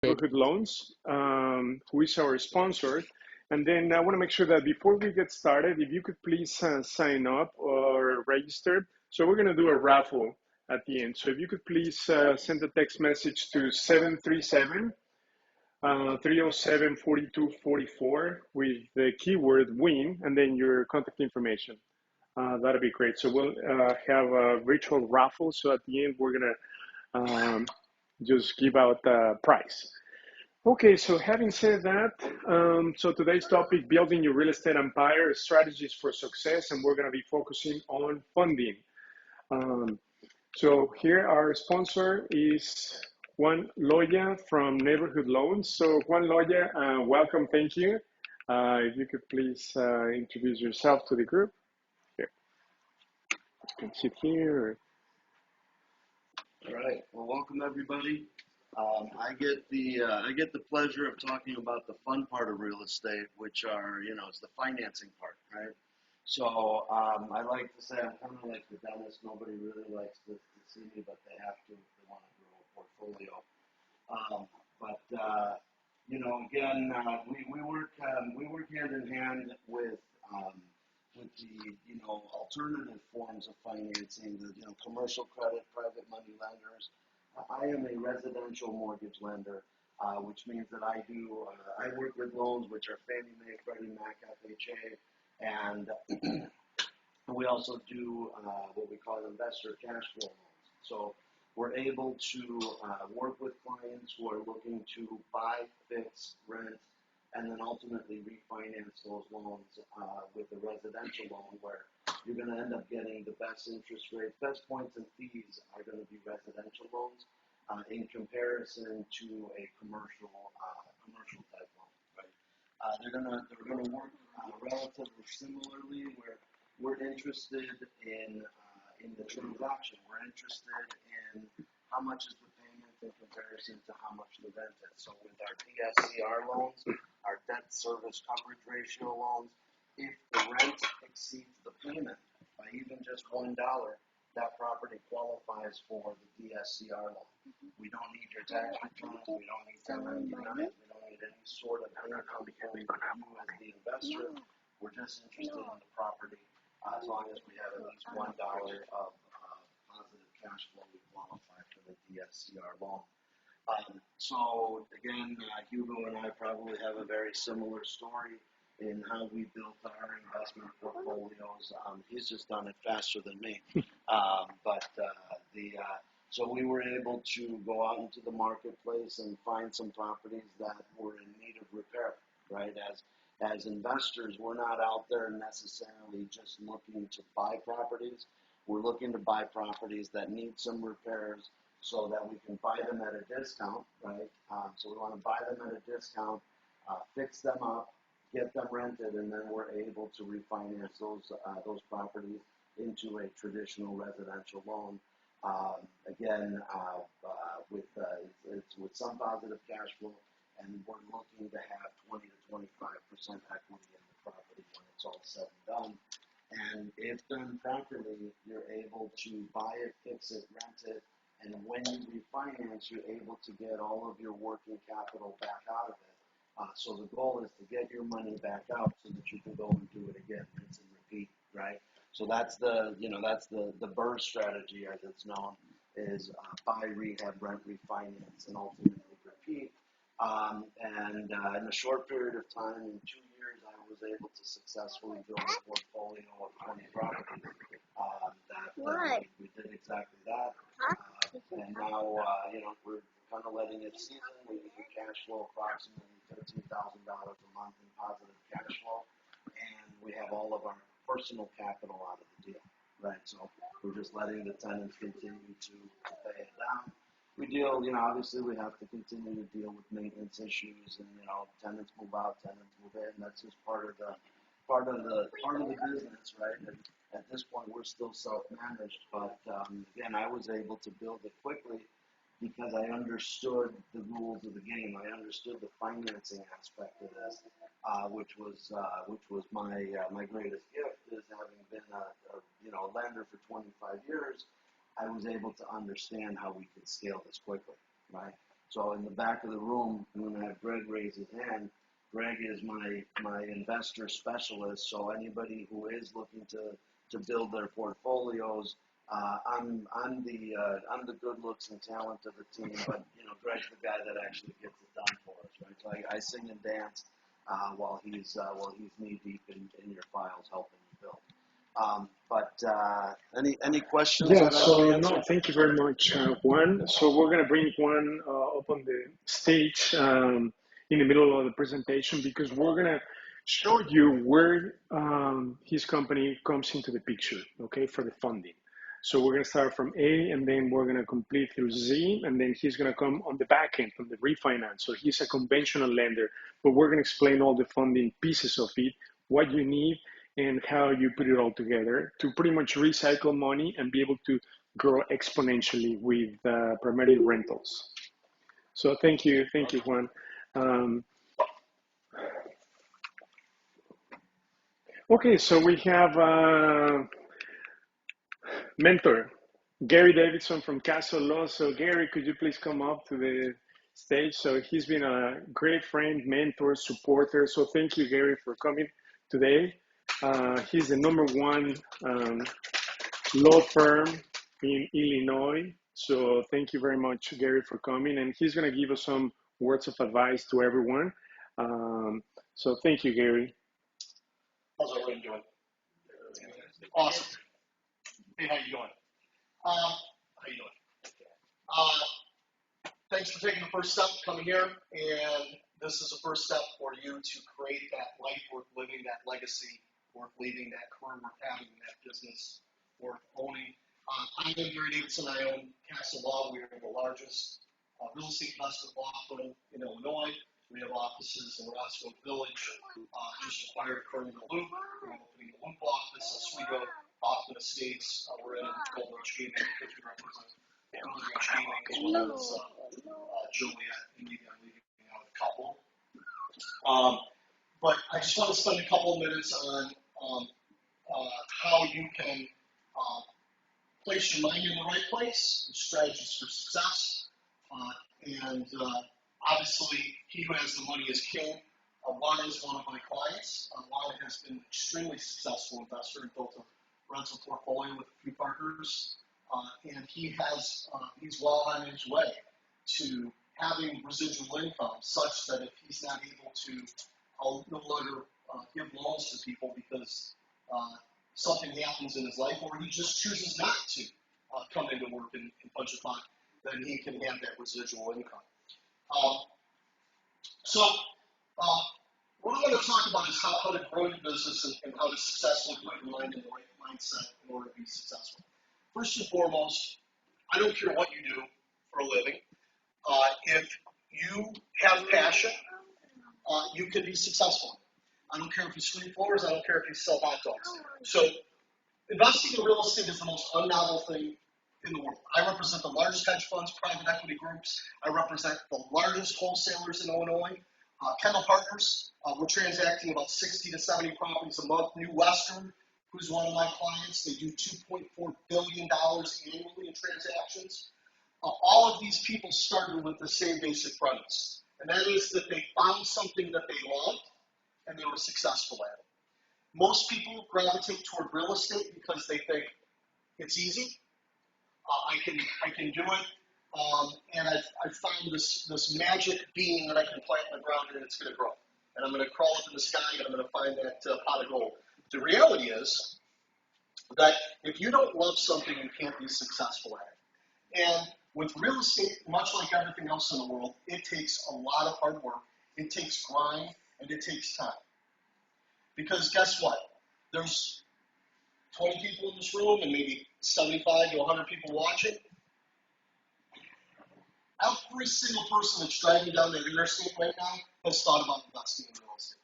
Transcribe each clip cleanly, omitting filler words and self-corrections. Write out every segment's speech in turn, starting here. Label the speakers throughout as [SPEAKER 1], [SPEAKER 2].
[SPEAKER 1] Neighborhood Loans, who is our sponsor. And then I want to make sure that before we get started, if you could please sign up or register. So we're going to do a raffle at the end. So if you could please send a text message to 737 307 4244 with the keyword win and then your contact information. That'd be great. So we'll have a virtual raffle. So at the end, we're going to just give out the prize. Okay, so having said that, so today's topic, building your real estate empire, strategies for success, and we're going to be focusing on funding. Um, so here our sponsor is Juan Loya from Neighborhood Loans. So Juan Loya, welcome, thank you. If you could please introduce yourself to the group. Here, you can sit here.
[SPEAKER 2] All right. Well, welcome everybody. I get the pleasure of talking about the fun part of real estate, which are it's the financing part, right? So I like to say I'm kind of like the dentist. Nobody really likes to see me, but they have to if they want to grow a portfolio. Again, we work hand in hand with the alternative forms of financing, the commercial credit, private money lenders. I am a residential mortgage lender, which means that I work with loans which are Fannie Mae, Freddie Mac, FHA, and we also do what we call investor cash flow loans. So we're able to work with clients who are looking to buy, fix, rent, and then ultimately refinance those loans with a residential loan where you're going to end up getting the best interest rates, best points and fees are going to be residential loans in comparison to a commercial type loan. Right? They're gonna work relatively similarly where we're interested in the transaction. We're interested in how much is the payment in comparison to how much the rent is. So with our DSCR loans, our debt service coverage ratio loans, if the rent exceeds the payment by even just $1, that property qualifies for the DSCR loan. We don't need your tax returns. We don't need 1099s. We don't need any sort of income from you as the investor. We're just interested in the property as long as we have at least $1 of positive cash flow. We qualify for the DSCR loan. So again, Hugo and I probably have a very similar story in how we built our investment portfolios. He's just done it faster than me. So we were able to go out into the marketplace and find some properties that were in need of repair, right? As investors, we're not out there necessarily just looking to buy properties. We're looking to buy properties that need some repairs so that we can buy them at a discount, right? So we want to buy them at a discount, fix them up, get them rented, and then we're able to refinance those properties into a traditional residential loan. It's with some positive cash flow, and we're looking to have 20 to 25% equity in the property when it's all said and done. And if done properly, you're able to buy it, fix it, rent it, and when you refinance, you're able to get all of your working capital back out of it. So the goal is to get your money back out so that you can go and do it again, rinse and repeat, right? So that's the BRRRR strategy, as it's known, is buy, rehab, rent, refinance, and ultimately repeat. In a short period of time, in 2 years, I was able to successfully build a portfolio of 20 properties. We did exactly that. And now, we're kind of letting it season. We cash flow approximately $13,000 a month in positive cash flow, and we have all of our personal capital out of the deal, right? So we're just letting the tenants continue to pay it down. We deal, obviously we have to continue to deal with maintenance issues, and tenants move out, tenants move in. That's just part of the business, right? And at this point, we're still self-managed, but again, I was able to build it quickly because I understood the rules of the game. I understood the financing aspect of this, which was my greatest gift, is having been a lender for 25 years. I was able to understand how we could scale this quickly, right? So in the back of the room, I'm going to have Greg raise his hand. Greg is my investor specialist. So anybody who is looking to build their portfolios, I'm the good looks and talent of the team, but Greg's the guy that actually gets it done for us, right? So I sing and dance while he's knee deep in your files helping you build. But any questions
[SPEAKER 1] Yeah,
[SPEAKER 2] that I can
[SPEAKER 1] so
[SPEAKER 2] answer?
[SPEAKER 1] no, thank you very much, Juan. So we're going to bring Juan up on the stage in the middle of the presentation because we're going to show you where his company comes into the picture, okay, for the funding. So we're going to start from A and then we're going to complete through Z and then he's going to come on the back end from the refinance. So he's a conventional lender, but we're going to explain all the funding pieces of it, what you need, and how you put it all together to pretty much recycle money and be able to grow exponentially with primarily rentals. So thank you, Juan. Okay, so we have mentor, Gary Davidson from Castle Law. So Gary, could you please come up to the stage? So he's been a great friend, mentor, supporter. So thank you, Gary, for coming today. He's the #1 law firm in Illinois. So thank you very much, Gary, for coming. And he's going to give us some words of advice to everyone. So thank you, Gary.
[SPEAKER 3] How's everyone doing? Awesome. Hey, how you doing? How you doing? Thanks for taking the first step coming here, and this is the first step for you to create that life worth living, that legacy worth leaving, that career worth having, that business worth owning. I'm Gary Davidson. I own Castle Law. We are the largest real estate investment law firm in Illinois. We have offices in Roscoe Village, just acquired Kearney Loop. We're opening the Loop office, Oswego, Hoffman Estates. We're in Gold Rush Gaming because we represent Gold Rush Gaming as well as Joliet, and maybe I'm leaving out a couple. But I just want to spend a couple of minutes on how you can place your mind in the right place, strategies for success, and obviously, he who has the money is king. Juan is one of my clients. Juan has been an extremely successful investor and built a rental portfolio with a few partners, and he's well on his way to having residual income such that if he's not able to no longer give loans to people because something happens in his life, or he just chooses not to come into work and punch a clock, then he can have that residual income. What I want to talk about is how to grow your business and how to successfully put your mind in the right mindset in order to be successful. First and foremost, I don't care what you do for a living. If you have passion, you can be successful. I don't care if you sweep floors. I don't care if you sell hot dogs. So investing in real estate is the most unnovel thing in the world. I represent the largest hedge funds, private equity groups. I represent the largest wholesalers in Illinois. Kendall Partners, we're transacting about 60 to 70 properties a month. New Western, who's one of my clients, they do $2.4 billion annually in transactions. All of these people started with the same basic premise, and that is that they found something that they loved and they were successful at it. Most people gravitate toward real estate because they think it's easy. I can do it, and I've found this magic bean that I can plant in the ground and it's going to grow. And I'm going to crawl up in the sky and I'm going to find that pot of gold. The reality is that if you don't love something, you can't be successful at it. And with real estate, much like everything else in the world, it takes a lot of hard work, it takes grind, and it takes time. Because guess what? There's 20 people in this room and maybe 75 to 100 people watching. Every single person that's driving down the interstate right now has thought about investing in real estate.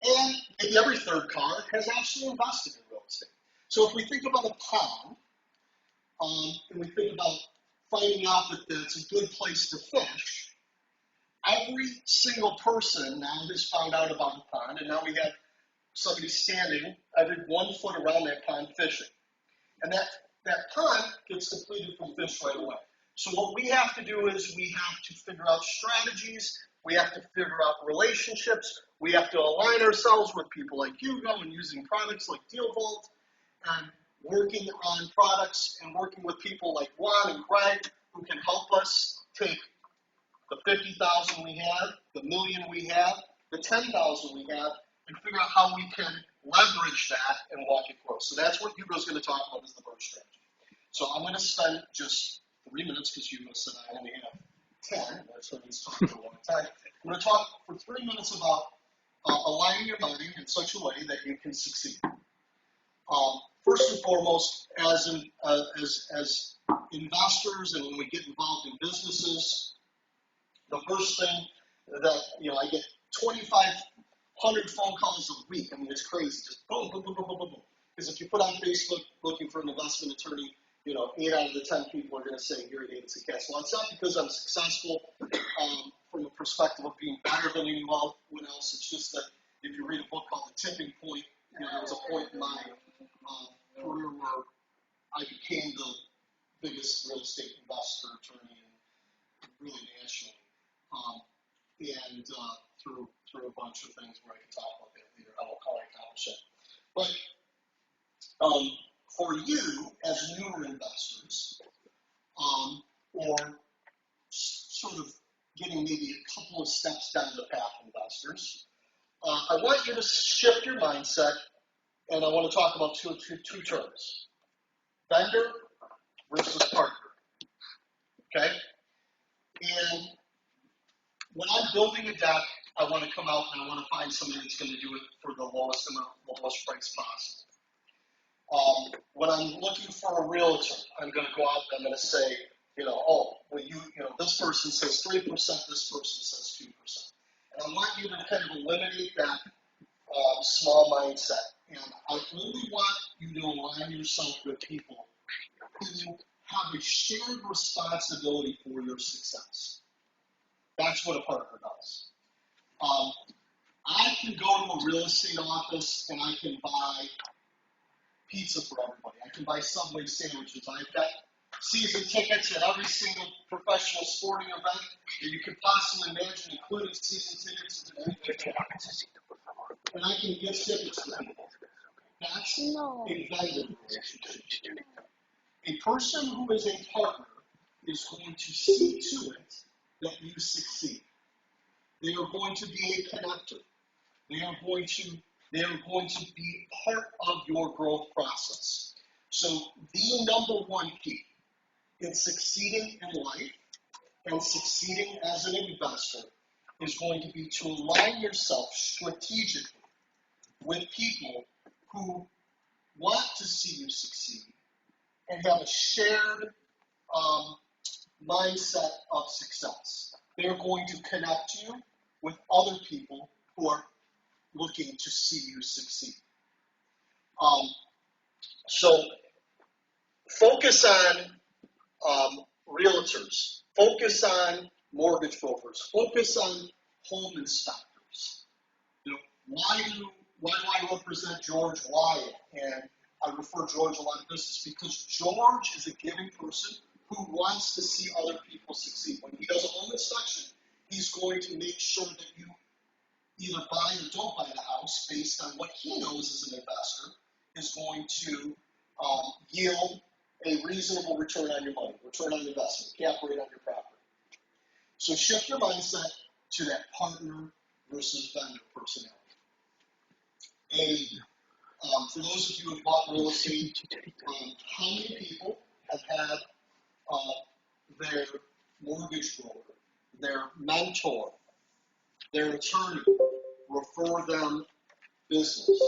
[SPEAKER 3] And maybe every third car has actually invested in real estate. So if we think about a pond, and we think about finding out that it's a good place to fish, every single person now has found out about the pond, and now we have somebody standing every 1 foot around that pond fishing. And that pond gets depleted from fish right away. So what we have to do is we have to figure out strategies. We have to figure out relationships. We have to align ourselves with people like Hugo and using products like DealVault and working on products and working with people like Juan and Greg who can help us take the 50,000 we have, the million we have, the 10,000 we have, and figure out how we can leverage that and walk it close. So that's what Hugo's going to talk about is the burst strategy. So I'm going to spend just 3 minutes because Hugo said I only have 10. That's what he's talking for a long time. I'm going to talk for 3 minutes about aligning your money in such a way that you can succeed. First and foremost, as investors and when we get involved in businesses, the first thing that, I get 2,500 phone calls a week. I mean, it's crazy. Just boom, boom, boom, boom, boom, boom. Because if you put on Facebook looking for an investment attorney, 8 out of the 10 people are going to say, here, David Cass. Well, it's not because I'm successful from the perspective of being better than anyone else. It's just that if you read a book called The Tipping Point, there was a point in my career where I became the biggest real estate investor attorney and really nationally. And through a bunch of things where I can talk about that later, how I accomplish it. But for you as newer investors, or sort of getting maybe a couple of steps down the path investors, I want you to shift your mindset, and I want to talk about two terms: vendor versus partner. Okay? And when I'm building a deck, I want to come out and I want to find somebody that's going to do it for the lowest amount, the lowest price possible. When I'm looking for a realtor, I'm going to go out and I'm going to say, this person says 3%, this person says 2%. And I want you to kind of eliminate that small mindset. And I only want you to align yourself with people who have a shared responsibility for your success. That's what a partner does. I can go to a real estate office and I can buy pizza for everybody. I can buy Subway sandwiches. I've got season tickets at every single professional sporting event that you could possibly imagine, including season tickets to the and I can give tickets to people. That's a vendor relationship. A person who is a partner is going to see to it that you succeed. They are going to be a connector. They are going to be part of your growth process. So the number one key in succeeding in life and succeeding as an investor is going to be to align yourself strategically with people who want to see you succeed and have a shared mindset of success. They're going to connect you with other people who are looking to see you succeed. So focus on realtors, focus on mortgage brokers, focus on home inspectors. Why do I represent George Wyatt? And I refer George a lot in business because George is a giving person who wants to see other people succeed. When he does a home inspection, he's going to make sure that you either buy or don't buy the house based on what he knows as an investor is going to yield a reasonable return on your money, return on investment, cap rate on your property. So shift your mindset to that partner versus vendor personality. For those of you who have bought real estate, how many people have had their mortgage broker, their mentor, their attorney refer them business?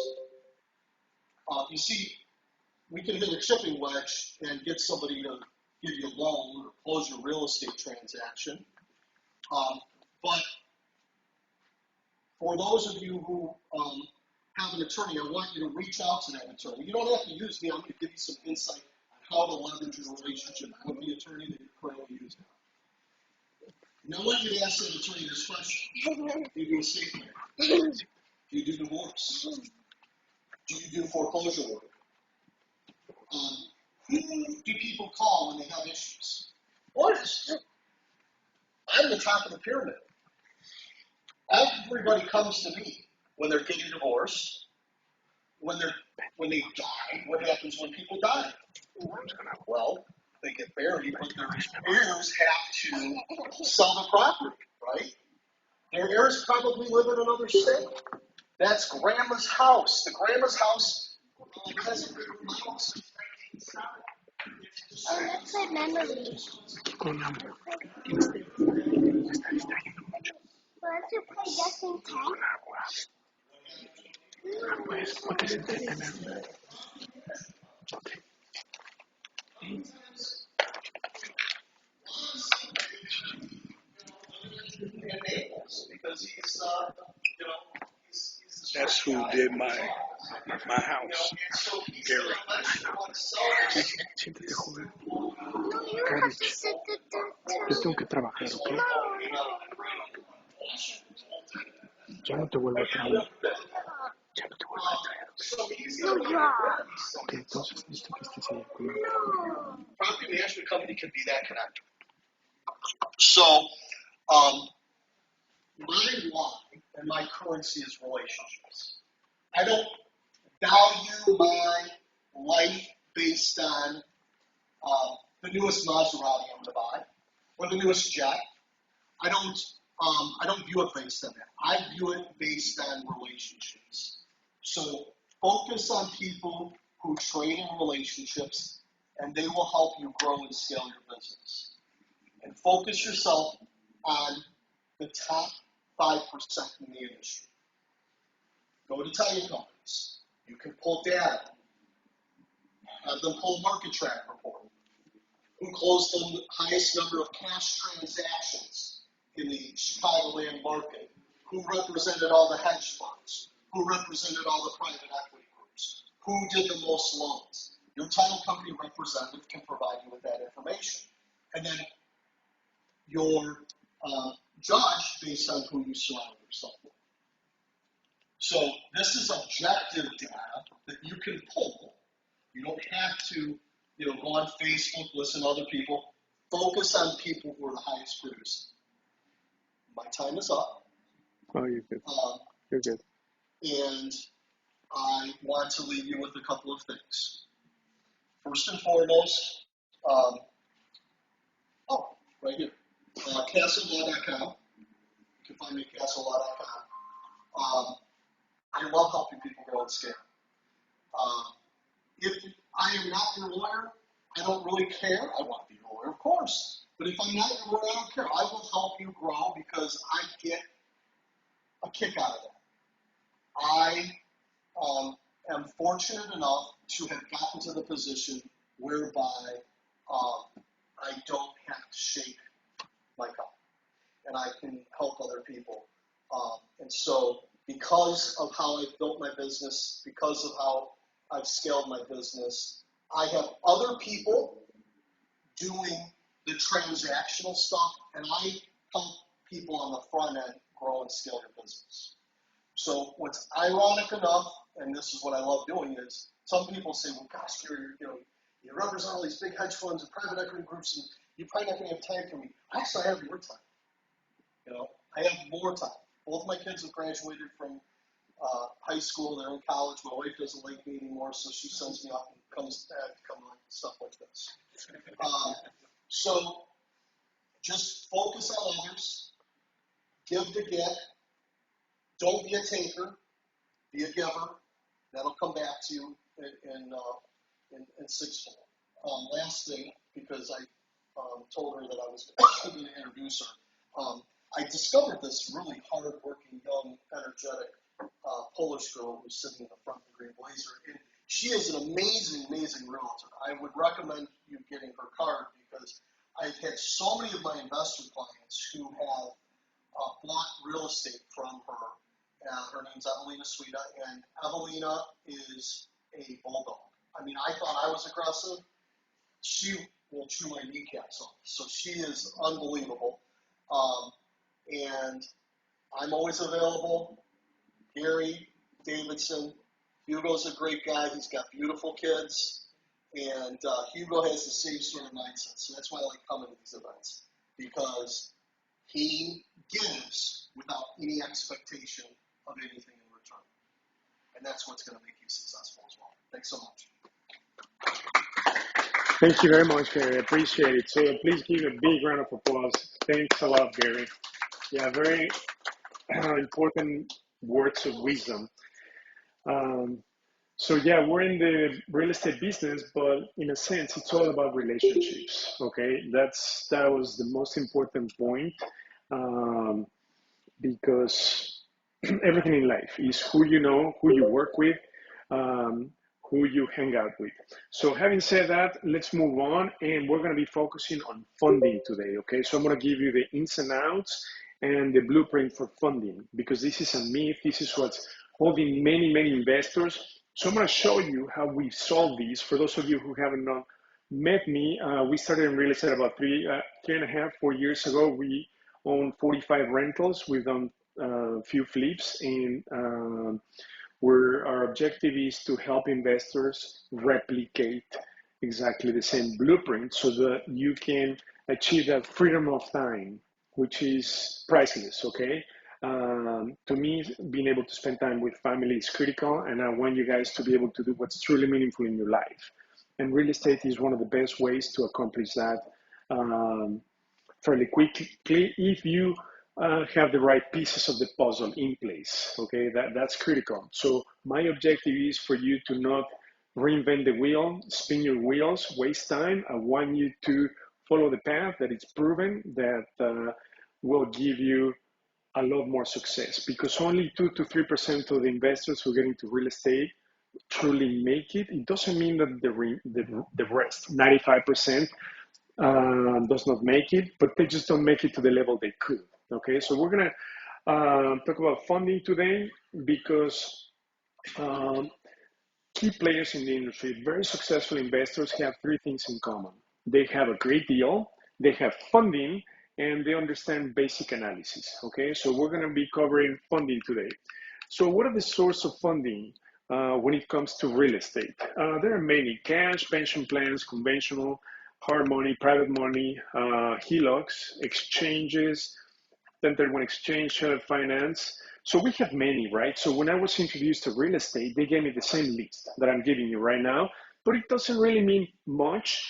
[SPEAKER 3] You see, we can hit a chipping wedge and get somebody to give you a loan or close your real estate transaction. But for those of you who have an attorney, I want you to reach out to that attorney. You don't have to use me. I'm going to give you some insight on how to leverage your relationship with the attorney that you're currently using. Now I want you to ask that attorney this question. Do you do estate planning? Do you do divorce? Do you do foreclosure work? Who do people call when they have issues? Boys, I'm the top of the pyramid. Everybody comes to me when they're getting divorced, when they die. What happens when people die? Well, they get buried, but their heirs have to sell the property, right? Their heirs probably live in another state. That's grandma's house. The grandma's house has a bedroom house since 1970.
[SPEAKER 4] Oh, that's my memory. Want to play guessing tag?
[SPEAKER 3] Because he's
[SPEAKER 5] That's who did my house, Gary.
[SPEAKER 1] Siéntate, joven.
[SPEAKER 4] No, you have to sit
[SPEAKER 1] Yo tengo que trabajar, ¿ok? Ya no te vuelvo a traer. Ya no te vuelvo a traer, ¿ok?
[SPEAKER 4] No, yeah.
[SPEAKER 1] Ok, entonces necesito que estés ahí conmigo.
[SPEAKER 4] No.
[SPEAKER 3] property management company can be that connected. So, my why and my currency is relationships. I don't value my life based on the newest Maserati I'm going to buy or the newest jet. I don't view it based on that. I view it based on relationships. So focus on people who trade in relationships, and they will help you grow and scale your business. And focus yourself on the top 5% in the industry. Go to Italian companies. You can pull data. Have them pull a market track report. Who closed the highest number of cash transactions in the Chicagoland market? Who represented all the hedge funds? Who represented all the private equity groups? Who did the most loans? Your title company representative can provide you with that information. And then your judge based on who you surround yourself with. So this is objective data that you can pull. You don't have to, go on Facebook, listen to other people. Focus on people who are the highest producing. My time is up.
[SPEAKER 1] Oh, you're good. You're good.
[SPEAKER 3] And I want to leave you with a couple of things. First and foremost, right here, CastleLaw.com. You can find me at CastleLaw.com. I love helping people grow and scale. If I am not your lawyer, I don't really care. I want to be your lawyer, of course. But if I'm not your lawyer, I don't care. I will help you grow because I get a kick out of that. I am fortunate enough to have gotten to the position whereby I don't have to shake my cup, and I can help other people. And so because of how I've built my business, because of how I've scaled my business, I have other people doing the transactional stuff, and I help people on the front end grow and scale your business. So what's ironic enough, and this is what I love doing, is some people say, well, gosh, you represent all these big hedge funds and private equity groups, and you're probably not going to have time for me. Actually, I have more time. I have more time. Both my kids have graduated from high school. They're in college. My wife doesn't like me anymore, so she sends me off and comes back to come on stuff like this. So just focus on others. Give to get. Don't be a taker. Be a giver. That'll come back to you in sixfold. Last thing, because I told her that I was going to introduce her, I discovered this really hard-working, young, energetic Polish girl who's sitting in the front of the green blazer. And she is an amazing, amazing realtor. I would recommend you getting her card because I've had so many of my investor clients who have bought real estate from her. Her name's Evelina Suida, and Evelina is a bulldog. I mean, I thought I was aggressive. She will chew my kneecaps off. So she is unbelievable. And I'm always available. Gary Davidson. Hugo's a great guy. He's got beautiful kids. And Hugo has the same sort of mindset. So that's why I like coming to these events, because he gives without any expectation of anything in return. And that's what's going to make you successful as well. Thanks so much.
[SPEAKER 1] Thank you very much, Gary. I appreciate it. So please give a big round of applause. Thanks a lot, Gary. Yeah, very important words of wisdom. Um, so yeah, we're in the real estate business, but in a sense, it's all about relationships. Okay, that was the most important point, um, because everything in life is who you know, who you work with, um, who you hang out with. So having said that, let's move on, and we're going to be focusing on funding today. Okay, so I'm going to give you the ins and outs and the blueprint for funding, because this is a myth. This is what's holding many investors. So I'm going to show you how we solve these. For those of you who haven't met me, we started in real estate about 3.5, 4 years ago. We own 45 rentals. We've done a few flips, and where our objective is to help investors replicate exactly the same blueprint so that you can achieve that freedom of time, which is priceless. Okay. To me, being able to spend time with family is critical, and I want you guys to be able to do what's truly meaningful in your life. And real estate is one of the best ways to accomplish that, fairly quickly if you have the right pieces of the puzzle in place. Okay, that's critical. So my objective is for you to not reinvent the wheel, spin your wheels, waste time. I want you to follow the path that it's proven that will give you a lot more success, because only 2 to 3% of the investors who get into real estate truly make it. It doesn't mean that the rest, 95%, does not make it, but they just don't make it to the level they could. Okay, so we're gonna talk about funding today, because key players in the industry, very successful investors, have three things in common. They have a great deal, they have funding, and they understand basic analysis. Okay, so we're going to be covering funding today. So what are the source of funding when it comes to real estate? There are many: cash, pension plans, conventional, hard money, private money, HELOCs, exchanges, 1031 exchange, shared finance. So we have many, right? So when I was introduced to real estate, they gave me the same list that I'm giving you right now, but it doesn't really mean much,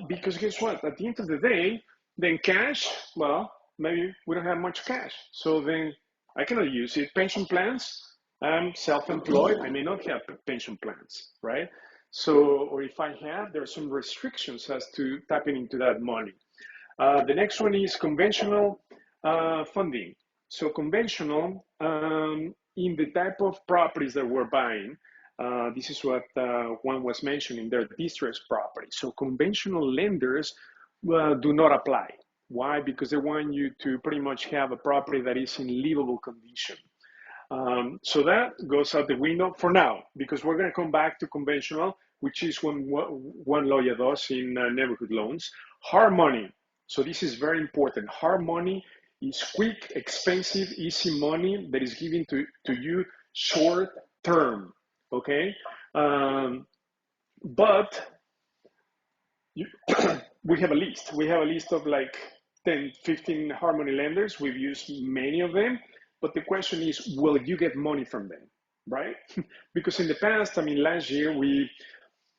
[SPEAKER 1] because guess what? At the end of the day, then cash, well, maybe we don't have much cash. So then I cannot use it. Pension plans, I'm self-employed. I may not have pension plans, right? So, or if I have, there are some restrictions as to tapping into that money. The next one is conventional funding. So conventional, in the type of properties that we're buying, this is what one was mentioning, they're distressed properties. So conventional lenders do not apply. Why? Because they want you to pretty much have a property that is in livable condition. So that goes out the window for now, because we're going to come back to conventional, which is what lawyer does in neighborhood loans. Hard money. So this is very important. Hard money is quick, expensive, easy money that is given to you short term. Okay. But you, we have a list. We have a list of like 10, 15 hard money lenders. We've used many of them. But the question is, will you get money from them, right? Because in the past, I mean, last year, we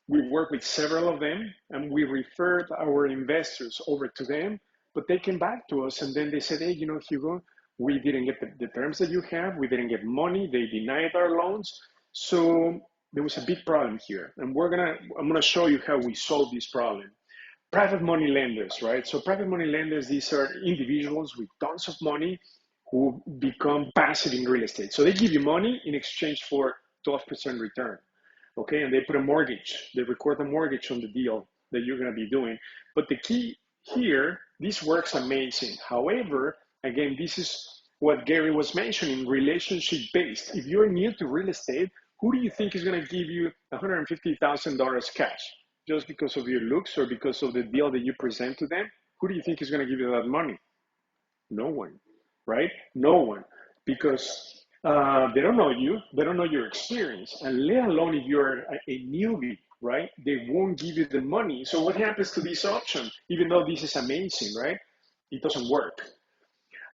[SPEAKER 1] worked with several of them, and we referred our investors over to them, but they came back to us and then they said, hey, you know, Hugo, we didn't get the terms that you have. We didn't get money. They denied our loans. So there was a big problem here. And I'm gonna show you how we solve this problem. Private money lenders, right? So private money lenders, these are individuals with tons of money who become passive in real estate. So they give you money in exchange for 12% return. Okay, and they put a mortgage, they record a mortgage on the deal that you're going to be doing. But the key here, this works amazing. However, again, this is what Gary was mentioning, relationship based. If you're new to real estate, who do you think is going to give you $150,000 cash? Just because of your looks or because of the deal that you present to them? Who do you think is going to give you that money? No one, right? No one, because they don't know you, they don't know your experience, and let alone if you're a newbie right? They won't give you the money. So what happens to this option? Even though this is amazing, right? It doesn't work.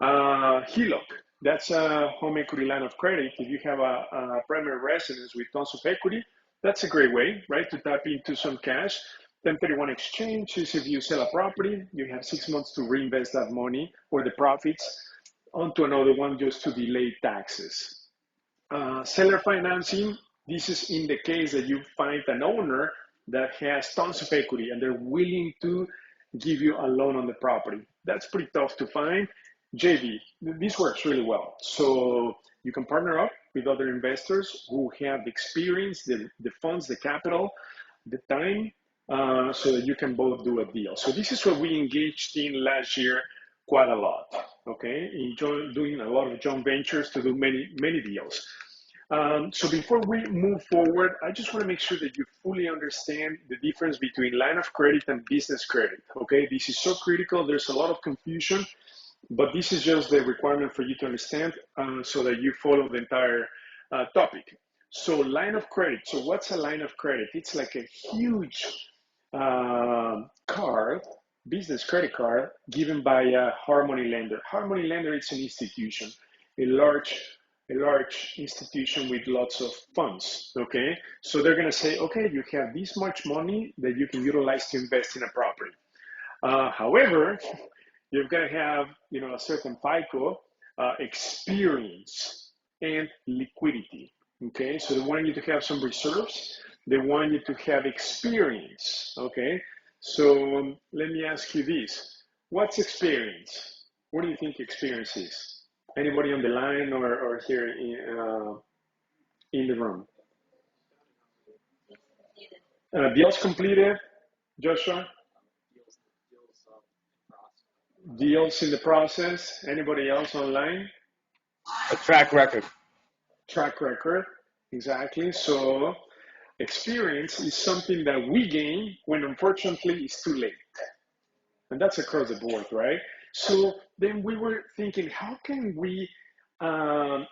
[SPEAKER 1] HELOC, that's a home equity line of credit. If you have a primary residence with tons of equity, that's a great way, right, to tap into some cash. 1031 exchange is if you sell a property, you have 6 months to reinvest that money or the profits onto another one just to delay taxes. Seller financing, this is in the case that you find an owner that has tons of equity and they're willing to give you a loan on the property. That's pretty tough to find. JV, this works really well. So you can partner up with other investors who have the experience, the funds, the capital, the time, so that you can both do a deal. So this is what we engaged in last year quite a lot, okay? Doing a lot of joint ventures to do many deals. So before we move forward, I just want to make sure that you fully understand the difference between line of credit and business credit, okay? This is so critical. There's a lot of confusion, but this is just the requirement for you to understand so that you follow the entire topic. So line of credit. So what's a line of credit? It's like a huge card, business credit card, given by a Harmony lender. Harmony lender is an institution, a large institution with lots of funds, okay? So they're gonna say, okay, you have this much money that you can utilize to invest in a property. However, you've got to have, a certain FICO, experience, and liquidity. Okay, so they want you to have some reserves. They want you to have experience. Okay, so let me ask you this: what's experience? What do you think experience is? Anybody on the line or here in the room? Deals completed, Joshua? Deals in the process. Anybody else online?
[SPEAKER 6] A track record.
[SPEAKER 1] Track record, exactly. So experience is something that we gain when unfortunately it's too late. And that's across the board, right? So then we were thinking, how can we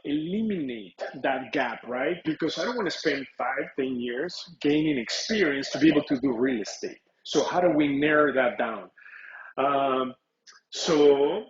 [SPEAKER 1] eliminate that gap, right? Because I don't want to spend 5, 10 years gaining experience to be able to do real estate. So how do we narrow that down? So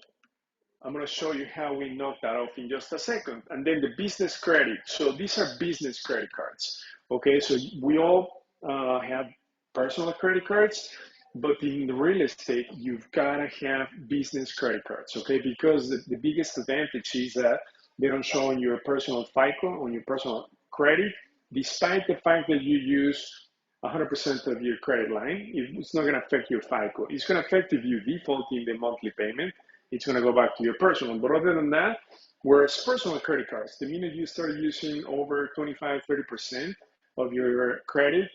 [SPEAKER 1] I'm going to show you how we knock that off in just a second. And then the business credit. So these are business credit cards. Okay, so we all have personal credit cards, but in the real estate, you've got to have business credit cards, okay? Because the biggest advantage is that they don't show on your personal FICO, on your personal credit, despite the fact that you use 100% of your credit line, it's not going to affect your FICO. It's going to affect if you default in the monthly payment. It's going to go back to your personal. But other than that, whereas personal credit cards, the minute you start using over 25, 30% of your credit,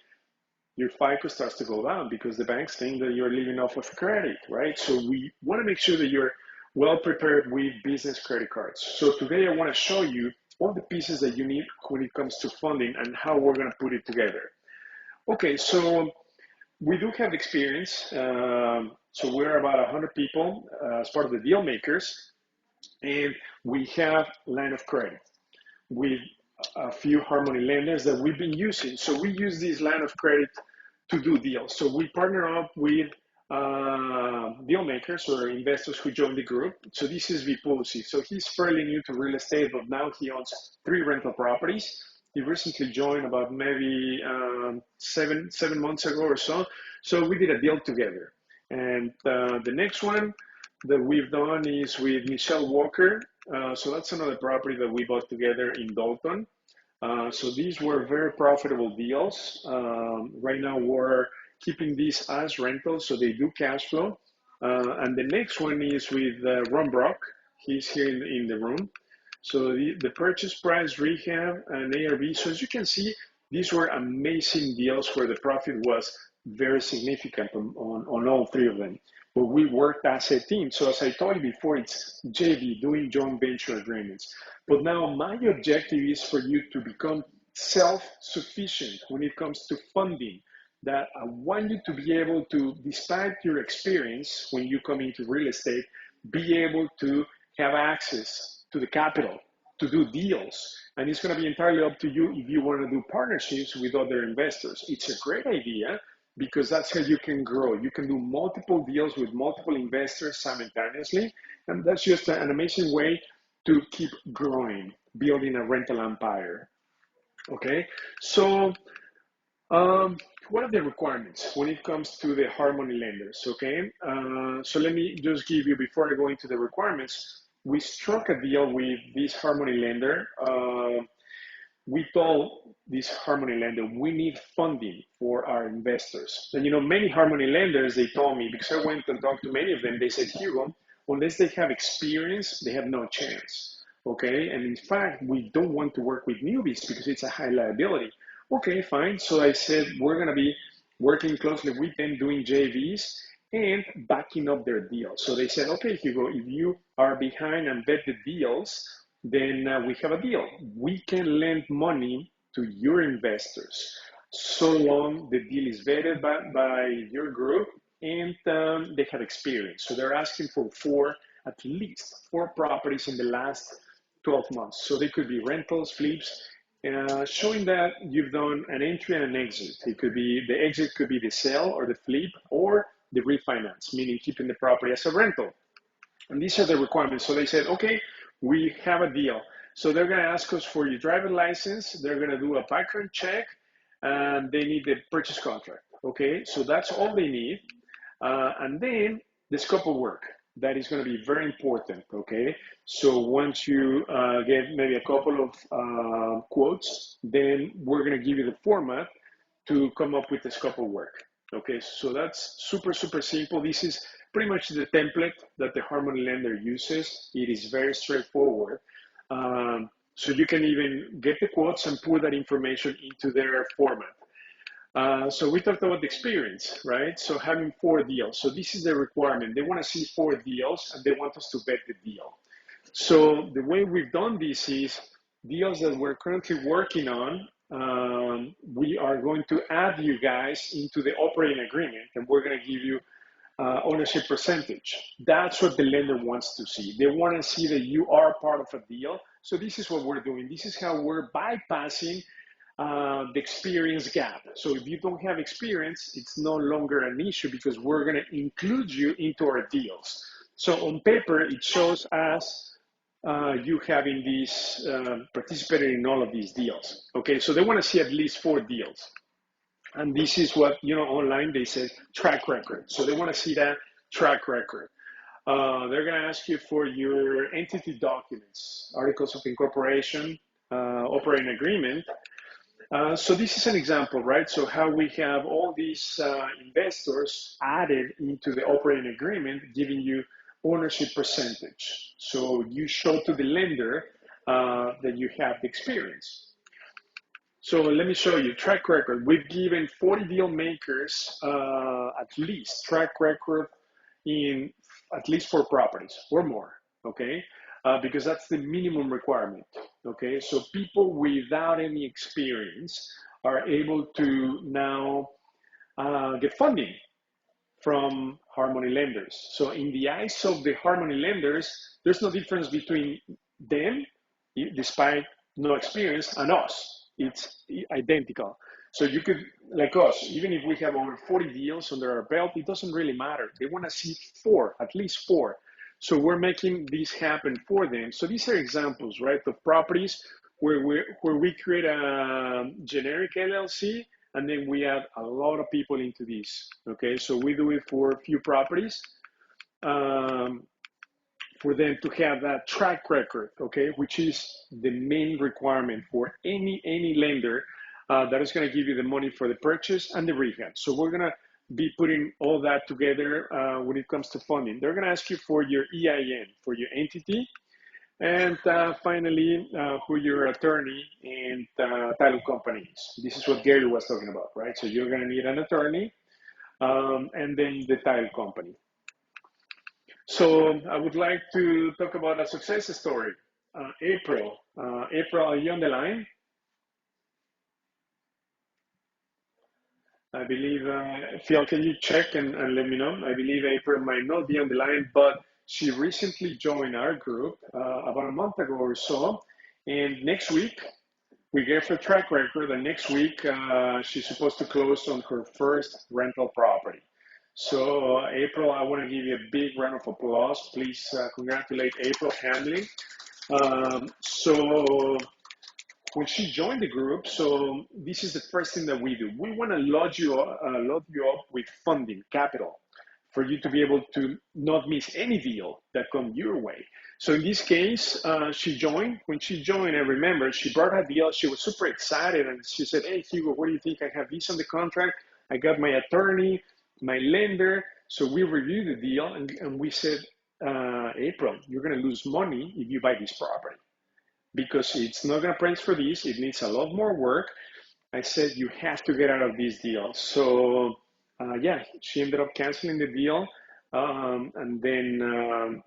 [SPEAKER 1] your FICO starts to go down because the banks think that you're living off of credit, right? So we want to make sure that you're well prepared with business credit cards. So today I want to show you all the pieces that you need when it comes to funding and how we're going to put it together. Okay, so we do have experience. So we're about 100 people as part of the deal makers, and we have line of credit with a few Harmony lenders that we've been using. So we use this line of credit to do deals. So we partner up with deal makers or investors who join the group. So this is Vipulsi. So he's fairly new to real estate, but now he owns 3 rental properties. He recently joined about maybe 7 months ago or so. So we did a deal together. And the next one that we've done is with Michelle Walker. So that's another property that we bought together in Dalton. So these were very profitable deals. Right now we're keeping these as rentals, so they do cash flow. And the next one is with Ron Brock. He's here in the room. So the purchase price, rehab, and ARV. So as you can see, these were amazing deals where the profit was very significant on all 3 of them. But we worked as a team. So as I told you before, it's JV, doing joint venture agreements. But now my objective is for you to become self-sufficient when it comes to funding. That I want you to be able to, despite your experience when you come into real estate, be able to have access to the capital, to do deals. And it's going to be entirely up to you if you want to do partnerships with other investors. It's a great idea because that's how you can grow. You can do multiple deals with multiple investors simultaneously. And that's just an amazing way to keep growing, building a rental empire. Okay, so what are the requirements when it comes to the hard money lenders? Okay, so let me just give you, before I go into the requirements, we struck a deal with this hard money lender. We told this hard money lender we need funding for our investors. And many hard money lenders, they told me, because I went and talked to many of them, they said, Hugo, unless they have experience, they have no chance. Okay, and in fact, we don't want to work with newbies because it's a high liability. Okay, fine. So I said, we're going to be working closely with them, doing JVs and backing up their deals. So they said, okay, Hugo, if you are behind and vet the deals, then we have a deal. We can lend money to your investors so long the deal is vetted by your group and they have experience. So they're asking for at least four properties in the last 12 months. So they could be rentals, flips, showing that you've done an entry and an exit. It could be, the exit could be the sale or the flip or the refinance, meaning keeping the property as a rental. And these are the requirements. So they said, okay, we have a deal. So they're going to ask us for your driver license. They're going to do a background check and they need the purchase contract. Okay, so that's all they need. And then the scope of work. That is going to be very important, okay? So once you get maybe a couple of quotes, then we're going to give you the format to come up with the scope of work, okay? So that's super, super simple. This is pretty much the template that the hard money lender uses. It is very straightforward. So you can even get the quotes and put that information into their format. So we talked about the experience, right? So having 4 deals. So this is the requirement. They want to see 4 deals and they want us to vet the deal. So the way we've done this is deals that we're currently working on. We are going to add you guys into the operating agreement and we're going to give you ownership percentage. That's what the lender wants to see. They want to see that you are part of a deal. So this is what we're doing. This is how we're bypassing the experience gap. So if you don't have experience, it's no longer an issue because we're going to include you into our deals. So on paper, it shows us you having these, participated in all of these deals. Okay, so they want to see at least 4 deals. And this is what, online they say track record. So they want to see that track record. They're going to ask you for your entity documents, articles of incorporation, operating agreement. So this is an example, right? So how we have all these investors added into the operating agreement, giving you ownership percentage. So you show to the lender that you have the experience. So let me show you track record. We've given 40 deal makers at least track record in at least 4 properties or more, okay? Because that's the minimum requirement, okay? So people without any experience are able to now get funding from hard money lenders. So in the eyes of the hard money lenders, there's no difference between them, despite no experience, and us. It's identical. So you could, like us, even if we have over 40 deals under our belt, it doesn't really matter. They want to see 4, at least 4. So we're making this happen for them. So these are examples, right, of properties where we create a generic LLC and then we add a lot of people into this. Okay, so we do it for a few properties for them to have that track record, okay, which is the main requirement for any lender that is going to give you the money for the purchase and the rehab. So we're going to be putting all that together when it comes to funding. They're going to ask you for your EIN, for your entity, and finally, who your attorney and title company is. This is what Gary was talking about, right? So you're going to need an attorney and then the title company. So I would like to talk about a success story. April, are you on the line? I believe, Phil, can you check and let me know? I believe April might not be on the line, but she recently joined our group about a month ago or so, And next week, we gave her track record, and next week she's supposed to close on her first rental property. So April, I want to give you a big round of applause. Please congratulate April Hamlin. So when she joined the group, so this is the first thing that we do. We want to load you up with funding, capital, for you to be able to not miss any deal that comes your way. So in this case, she joined. When she joined, I remember she brought her deal. She was super excited, and she said, "Hey, Hugo, what do you think? I have this on the contract. I got my attorney, my lender." So we reviewed the deal, and we said, April, you're going to lose money if you buy this property, because it's not going to price for this. It needs a lot more work. I said, you have to get out of this deal. So yeah, she ended up canceling the deal. And then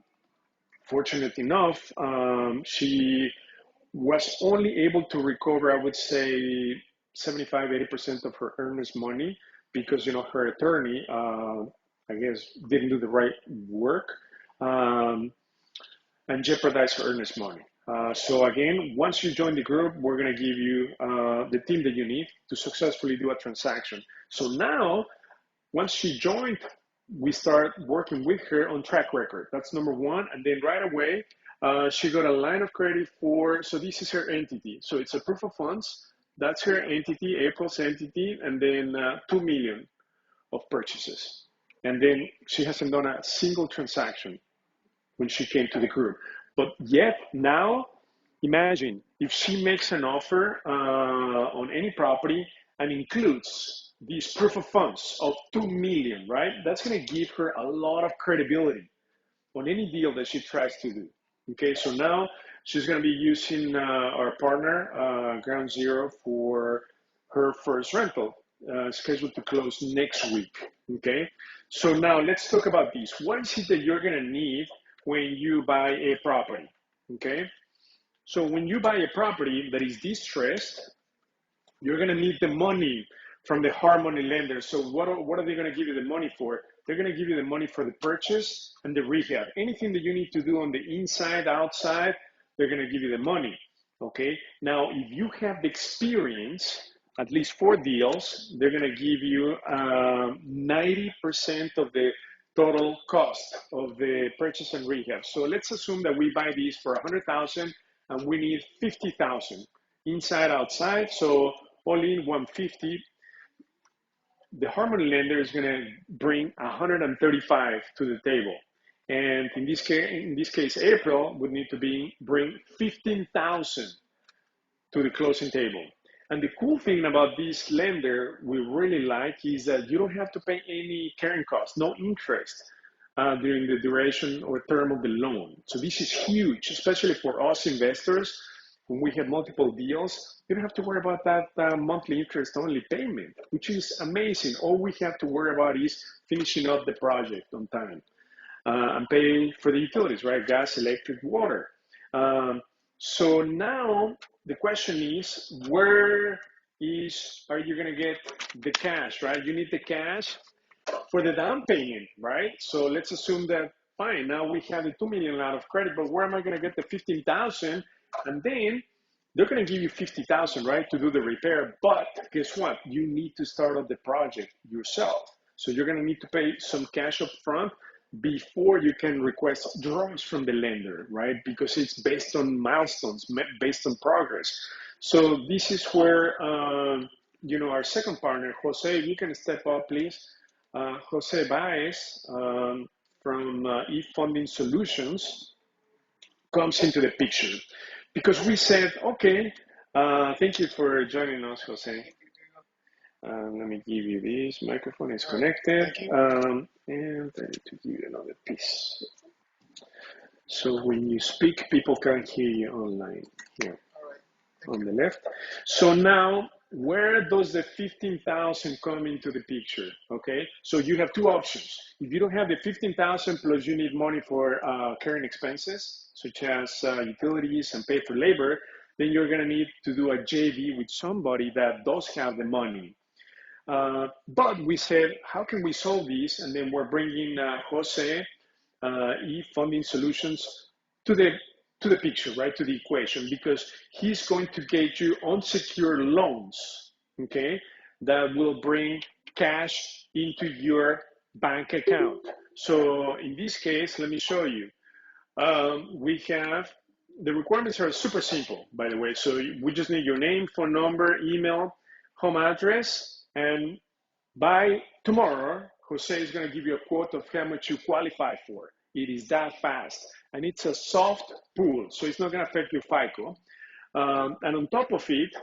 [SPEAKER 1] fortunate enough, she was only able to recover, I would say, 75–80% of her earnest money, because, you know, her attorney, I guess, didn't do the right work and jeopardized her earnest money. So again, once you join the group, we're going to give you the team that you need to successfully do a transaction. So now, once she joined, we start working with her on track record. That's number one. And then right away, she got a line of credit for, so this is her entity. So it's a proof of funds. That's her entity, April's entity, and then 2 million of purchases. And then she hasn't done a single transaction when she came to the group. But yet now, imagine if she makes an offer on any property and includes these proof of funds of 2 million, right? That's going to give her a lot of credibility on any deal that she tries to do. Okay, so now she's going to be using our partner, Ground Zero, for her first rental, scheduled to close next week. Okay, so now let's talk about this. What is it that you're going to need when you buy a property? Okay, so when you buy a property that is distressed, you're going to need the money from the hard money lender. So what are they going to give you the money for? They're going to give you the money for the purchase and the rehab. Anything that you need to do on the inside, outside, they're going to give you the money. Okay. Now, if you have the experience, at least 4 deals, they're going to give you 90% of the total cost of the purchase and rehab. So let's assume that we buy these for 100,000 and we need 50,000 inside, outside. So all in 150. The hard money lender is going to bring 135 to the table, and in this case, April would need to bring 15,000 to the closing table. And the cool thing about this lender we really like is that you don't have to pay any carrying cost, no interest during the duration or term of the loan. So this is huge, especially for us investors. When we have multiple deals, you don't have to worry about that monthly interest only payment, which is amazing. All we have to worry about is finishing up the project on time and paying for the utilities, right? Gas, electric, water. So now the question is, where are you going to get the cash, right? You need the cash for the down payment, right? So let's assume that, fine, now we have the 2 million line of credit, but where am I going to get the 15,000? And then they're going to give you 50,000, right, to do the repair. But guess what? You need to start up the project yourself. So you're going to need to pay some cash up front before you can request draws from the lender, right? Because it's based on milestones, based on progress. So this is where, our second partner, Jose, if you can step up, please. Jose Baez from eFunding Solutions comes into the picture, because we said, okay, thank you for joining us, Jose. Let me give you this microphone, it's connected, and I need to give you another piece. So when you speak, people can hear you online here on the left. So now, where does the 15,000 come into the picture? Okay, so you have 2 options. If you don't have the 15,000 plus you need money for current expenses, such as utilities and pay for labor, then you're going to need to do a JV with somebody that does have the money. But we said, how can we solve this? And then we're bringing Jose, eFunding Solutions, to the to the picture, right, to the equation, because he's going to get you unsecured loans, okay, that will bring cash into your bank account. So in this case, let me show you. We have, the requirements are super simple, by the way. So we just need your name, phone number, email, home address, and by tomorrow, Jose is going to give you a quote of how much you qualify for. It is that fast. And it's a soft pool, so it's not going to affect your FICO. And on top of it,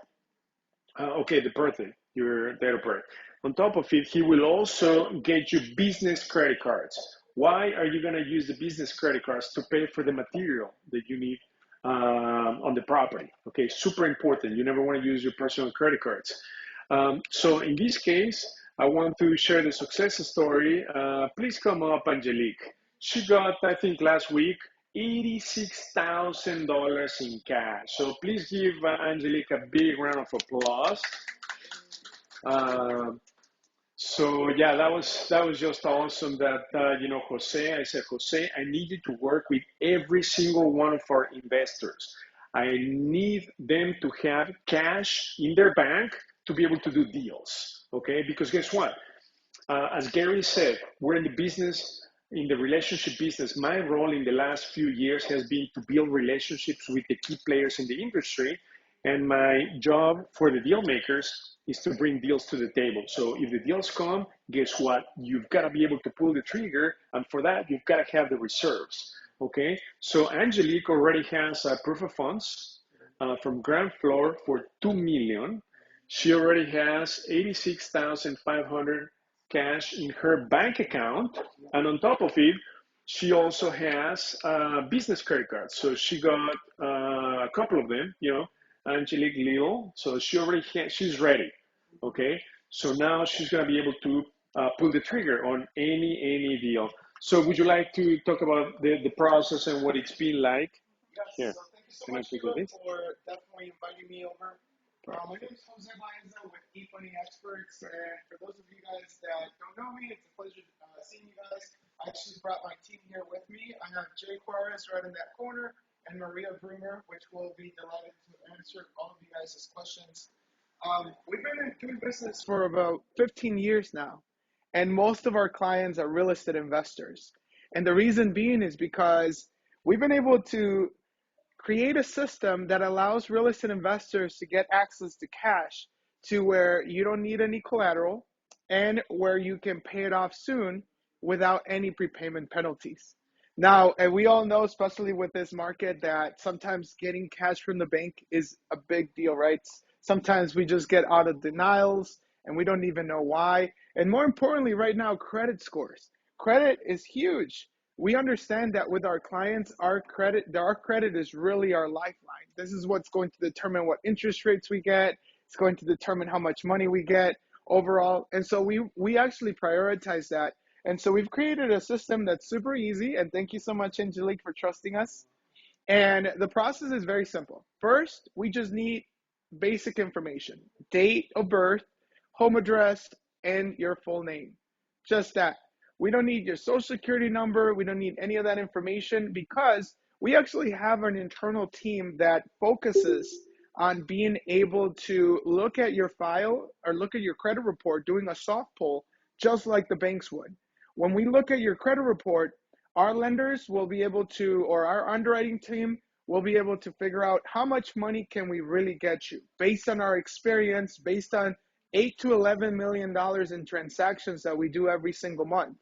[SPEAKER 1] okay, the birthday, your date of birth. On top of it, he will also get you business credit cards. Why are you going to use the business credit cards? To pay for the material that you need on the property. Okay, super important. You never want to use your personal credit cards. So in this case, I want to share the success story. Please come up, Angelique. She got, I think, last week, $86,000 in cash. So please give Angelique a big round of applause. So yeah, that was just awesome. That Jose, I said, Jose, I need you to work with every single one of our investors. I need them to have cash in their bank to be able to do deals. Okay, because guess what? As Gary said, we're in the business, in the relationship business. My role in the last few years has been to build relationships with the key players in the industry. And my job for the deal makers is to bring deals to the table. So if the deals come, guess what? You've got to be able to pull the trigger. And for that, you've got to have the reserves. Okay. So Angelique already has a proof of funds from Grand Floor for $2 million. She already has 86,500 cash in her bank account, and on top of it, she also has business credit cards. So she got a couple of them, Angelique Lille. So she's ready. Okay, so now she's gonna be able to pull the trigger on any deal. So would you like to talk about the process and what it's been like?
[SPEAKER 7] Yes.
[SPEAKER 1] Here.
[SPEAKER 7] So thank you so much, Hugo, for definitely inviting me over. My name is Jose Baeza with eFunding Experts, and for those of you guys that don't know me, it's a pleasure seeing you guys. I actually brought my team here with me. I have Jay Juarez right in that corner, and Maria Bruner, which will be delighted to answer all of you guys' questions. We've been doing business for about 15 years now, and most of our clients are real estate investors. And the reason being is because we've been able to create a system that allows real estate investors to get access to cash to where you don't need any collateral and where you can pay it off soon without any prepayment penalties. Now, and we all know, especially with this market, that sometimes getting cash from the bank is a big deal, right? Sometimes we just get out of denials and we don't even know why. And more importantly, right now, credit scores. Credit is huge. We understand that with our clients, our credit is really our lifeline. This is what's going to determine what interest rates we get. It's going to determine how much money we get overall. And so we actually prioritize that. And so we've created a system that's super easy. And thank you so much, Angelique, for trusting us. And the process is very simple. First, we just need basic information: date of birth, home address, and your full name. Just that. We don't need your social security number. We don't need any of that information because we actually have an internal team that focuses on being able to look at your file or look at your credit report, doing a soft pull, just like the banks would. When we look at your credit report, our lenders will be able to, or our underwriting team will be able to figure out how much money can we really get you based on our experience, based on $8 to $11 million in transactions that we do every single month.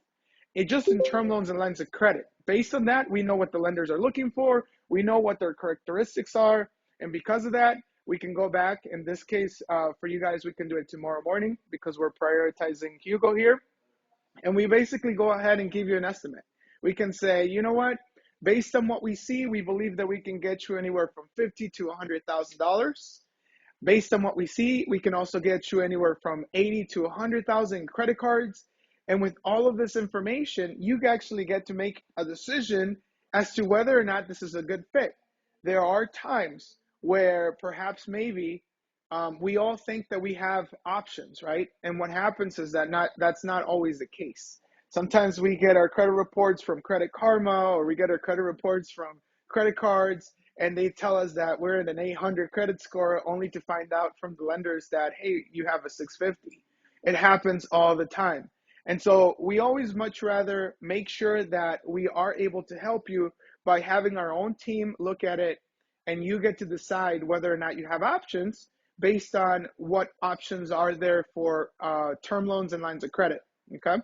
[SPEAKER 7] It just in term loans and lines of credit. Based on that, we know what the lenders are looking for. We know what their characteristics are. And because of that, we can go back. In this case, for you guys, we can do it tomorrow morning because we're prioritizing Hugo here. And we basically go ahead and give you an estimate. We can say, you know what? Based on what we see, we believe that we can get you anywhere from $50,000 to $100,000. Based on what we see, we can also get you anywhere from $80,000 to $100,000 in credit cards. And with all of this information, you actually get to make a decision as to whether or not this is a good fit. There are times where perhaps maybe we all think that we have options, right? And what happens is that that's not always the case. Sometimes we get our credit reports from Credit Karma, or we get our credit reports from credit cards, and they tell us that we're at an 800 credit score only to find out from the lenders that, hey, you have a 650. It happens all the time. And so we always much rather make sure that we are able to help you by having our own team look at it, and you get to decide whether or not you have options based on what options are there for term loans and lines of credit. Okay.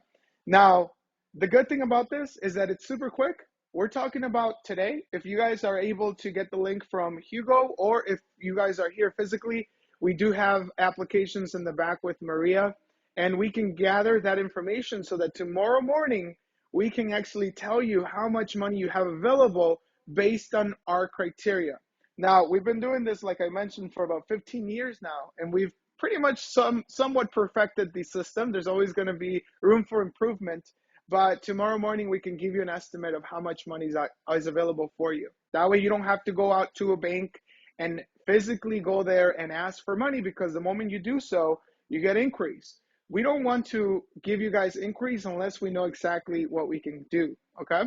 [SPEAKER 7] Now, the good thing about this is that it's super quick. We're talking about today. If you guys are able to get the link from Hugo, or if you guys are here physically, we do have applications in the back with Maria, and we can gather that information so that tomorrow morning we can actually tell you how much money you have available based on our criteria. Now, we've been doing this, like I mentioned, for about 15 years now, and we've pretty much somewhat perfected the system. There's always going to be room for improvement, but tomorrow morning we can give you an estimate of how much money is available for you. That way you don't have to go out to a bank and physically go there and ask for money, because the moment you do so, you get inquiries. We don't want to give you guys inquiries unless we know exactly what we can do, okay?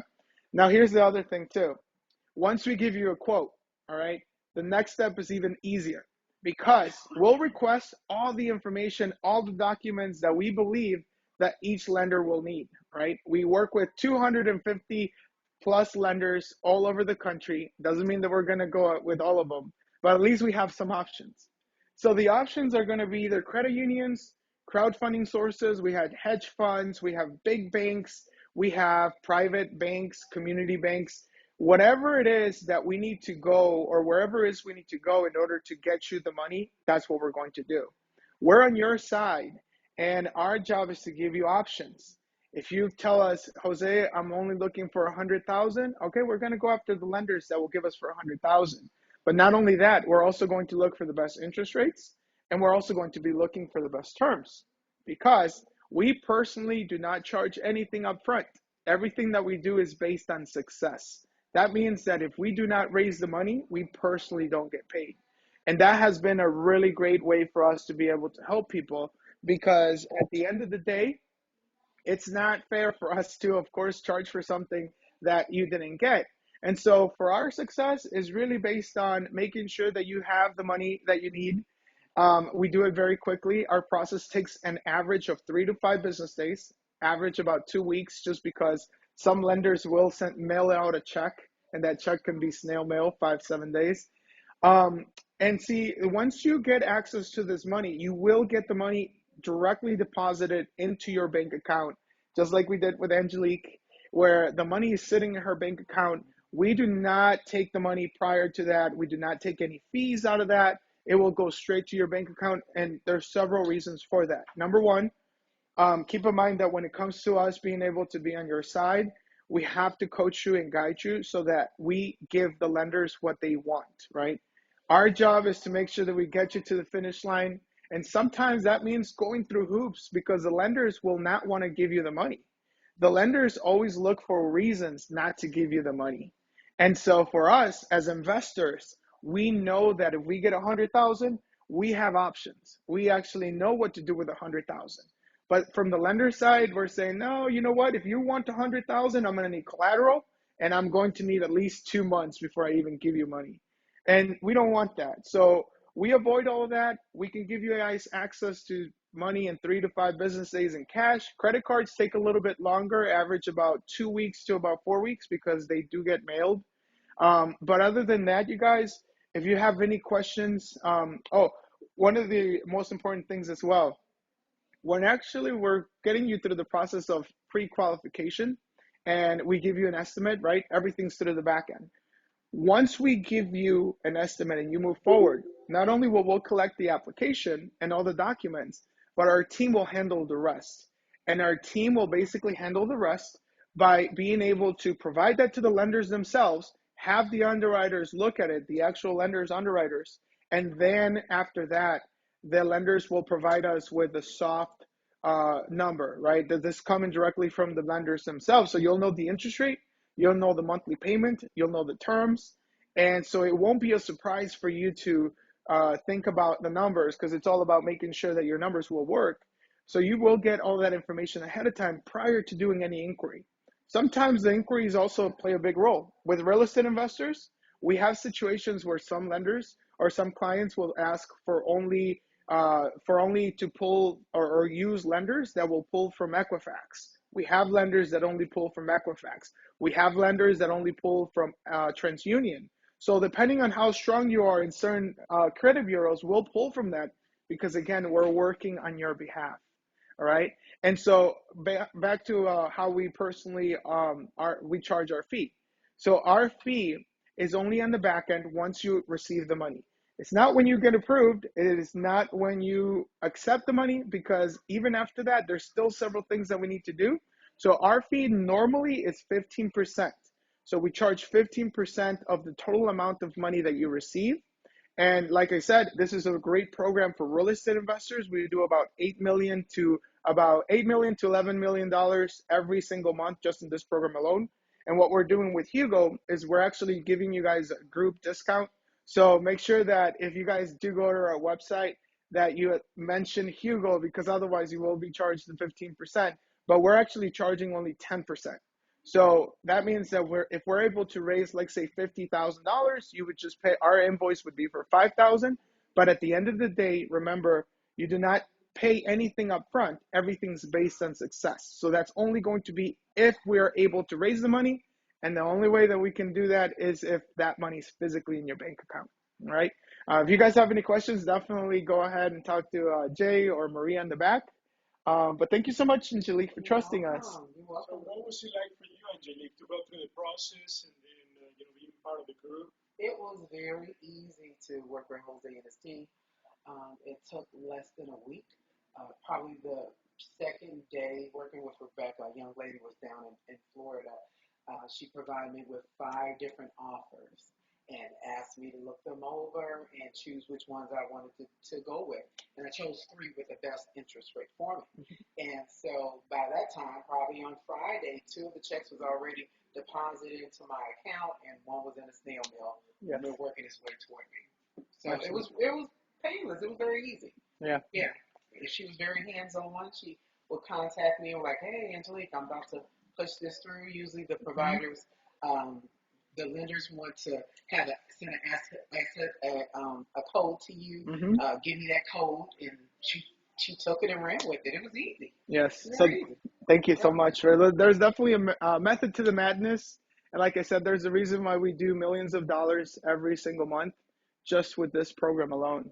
[SPEAKER 7] Now, here's the other thing too. Once we give you a quote, all right, the next step is even easier, because we'll request all the information, all the documents that we believe that each lender will need, right? We work with 250 plus lenders all over the country. Doesn't mean that we're going to go out with all of them, but at least we have some options. So the options are going to be either credit unions, crowdfunding sources, we had hedge funds, we have big banks, we have private banks, community banks, whatever it is that we need to go, or wherever it is we need to go in order to get you the money, that's what we're going to do. We're on your side, and our job is to give you options. If you tell us, Jose, I'm only looking for 100,000, okay, we're going to go after the lenders that will give us for 100,000. But not only that, we're also going to look for the best interest rates, and we're also going to be looking for the best terms, because we personally do not charge anything up front. Everything that we do is based on success. That means that if we do not raise the money, we personally don't get paid. And that has been a really great way for us to be able to help people, because at the end of the day, it's not fair for us to, of course, charge for something that you didn't get. And so for our success is really based on making sure that you have the money that you need. We do it very quickly. Our process takes an average of 3 to 5 business days, average about 2 weeks, just because some lenders will mail out a check, and that check can be snail mail, 5-7 days. And see, once you get access to this money, you will get the money directly deposited into your bank account, just like we did with Angelique, where the money is sitting in her bank account. We do not take the money prior to that. We do not take any fees out of that. It will go straight to your bank account, and there's several reasons for that. Number one, keep in mind that when it comes to us being able to be on your side, we have to coach you and guide you so that we give the lenders what they want, right? Our job is to make sure that we get you to the finish line. And sometimes that means going through hoops, because the lenders will not want to give you the money. The lenders always look for reasons not to give you the money. And so for us as investors, we know that if we get 100,000, we have options. We actually know what to do with 100,000. But from the lender side, we're saying, no, you know what? If you want 100,000, I'm going to need collateral, and I'm going to need at least 2 months before I even give you money. And we don't want that. So we avoid all of that. We can give you guys access to money in 3 to 5 business days in cash. Credit cards take a little bit longer, average about 2 weeks to about 4 weeks, because they do get mailed. But other than that, you guys, if you have any questions, one of the most important things as well, we're getting you through the process of pre-qualification, and we give you an estimate, right? Everything's through the back end. Once we give you an estimate and you move forward, not only will we collect the application and all the documents, but our team will handle the rest. And our team will basically handle the rest by being able to provide that to the lenders themselves, have the underwriters look at it, the actual lenders, underwriters, and then after that, the lenders will provide us with a soft number, right? That this coming directly from the lenders themselves. So you'll know the interest rate, you'll know the monthly payment, you'll know the terms. And so it won't be a surprise for you to think about the numbers, because it's all about making sure that your numbers will work. So you will get all that information ahead of time prior to doing any inquiry. Sometimes the inquiries also play a big role. With real estate investors, We have situations where some lenders or some clients will ask for only to pull or use lenders that will pull from Equifax. We have lenders that only pull from Equifax. We have lenders that only pull from TransUnion. So depending on how strong you are in certain credit bureaus, we'll pull from that because again, we're working on your behalf. All right. And so back to how we personally we charge our fee. So our fee is only on the back end once you receive the money. It's not when you get approved. It is not when you accept the money, because even after that, there's still several things that we need to do. So our fee normally is 15%. So we charge 15% of the total amount of money that you receive. And like I said, this is a great program for real estate investors. We do about $8 million to $11 million every single month just in this program alone. And what we're doing with Hugo is we're actually giving you guys a group discount. So make sure that if you guys do go to our website that you mention Hugo, because otherwise you will be charged the 15%, but we're actually charging only 10%. So that means that if we're able to raise, like say $50,000, you would just pay, our invoice would be for $5,000. But at the end of the day, remember, you do not pay anything up front. Everything's based on success. So that's only going to be if we are able to raise the money. And the only way that we can do that is if that money is physically in your bank account. All right. If you guys have any questions, definitely go ahead and talk to Jay or Maria in the back. But thank you so much, Angelique, for trusting us.
[SPEAKER 1] So what was it like for you, Angelique, to go through the process and then being part of the group?
[SPEAKER 8] It was very easy to work with Jose and his team. It took less than a week. Probably the second day working with Rebecca, a young lady was down in Florida. She provided me with 5 different offers and asked me to look them over and choose which ones I wanted to go with. And I chose 3 with the best interest rate for me. And so by that time, probably on Friday, 2 of the checks was already deposited into my account and 1 was in a snail mail.
[SPEAKER 7] Yes.
[SPEAKER 8] And they're working its way toward me. So it was painless. It was very easy.
[SPEAKER 7] Yeah.
[SPEAKER 8] Yeah. She was very hands-on. She would contact me and like, hey, Angelique, I'm about to push this through. Usually the providers, the lenders want to have send a code to you. Give me that code, and she took it and ran with it. It was easy.
[SPEAKER 7] Yes. So
[SPEAKER 8] easy.
[SPEAKER 7] Thank you so much. There's definitely a method to the madness. And like I said, there's a reason why we do millions of dollars every single month just with this program alone.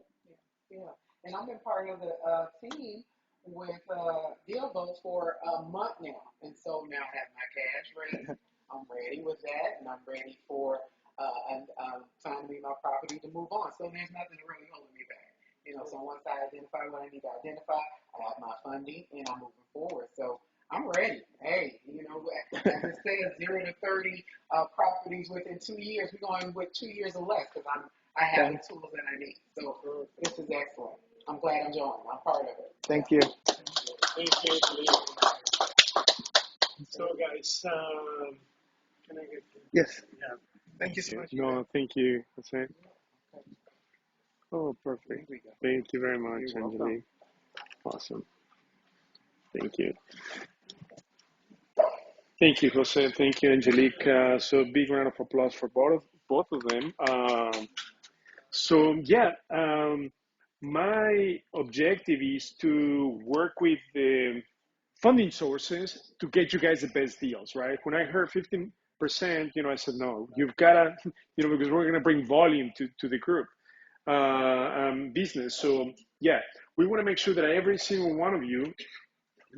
[SPEAKER 8] Yeah. And I've been part of the team with Dilbo for a month now. And so now I have my cash ready. I'm ready with that, and I'm ready for finding me my property to move on. So there's nothing really holding me back. So once I identify what I need to identify, I have my funding, and I'm moving forward. So I'm ready. Hey, as it says, 0 to 30 properties within 2 years. We're going with 2 years or less because I have the tools that I need. So this is excellent. I'm glad I'm joining. I'm part of it.
[SPEAKER 7] Thank you.
[SPEAKER 1] Thank you, Angelique. So, guys, can I get?
[SPEAKER 7] Yes.
[SPEAKER 1] Yeah.
[SPEAKER 7] Thank you so much.
[SPEAKER 1] No, thank you, Jose. Oh, perfect. Thank you very much, Angelique. Awesome. Thank you. Thank you, Jose. Thank you, Angelique. So big round of applause for both of them. My objective is to work with the funding sources to get you guys the best deals, right? When I heard 15%, I said, no, you've got to, because we're going to bring volume to the group business. So yeah, we want to make sure that every single one of you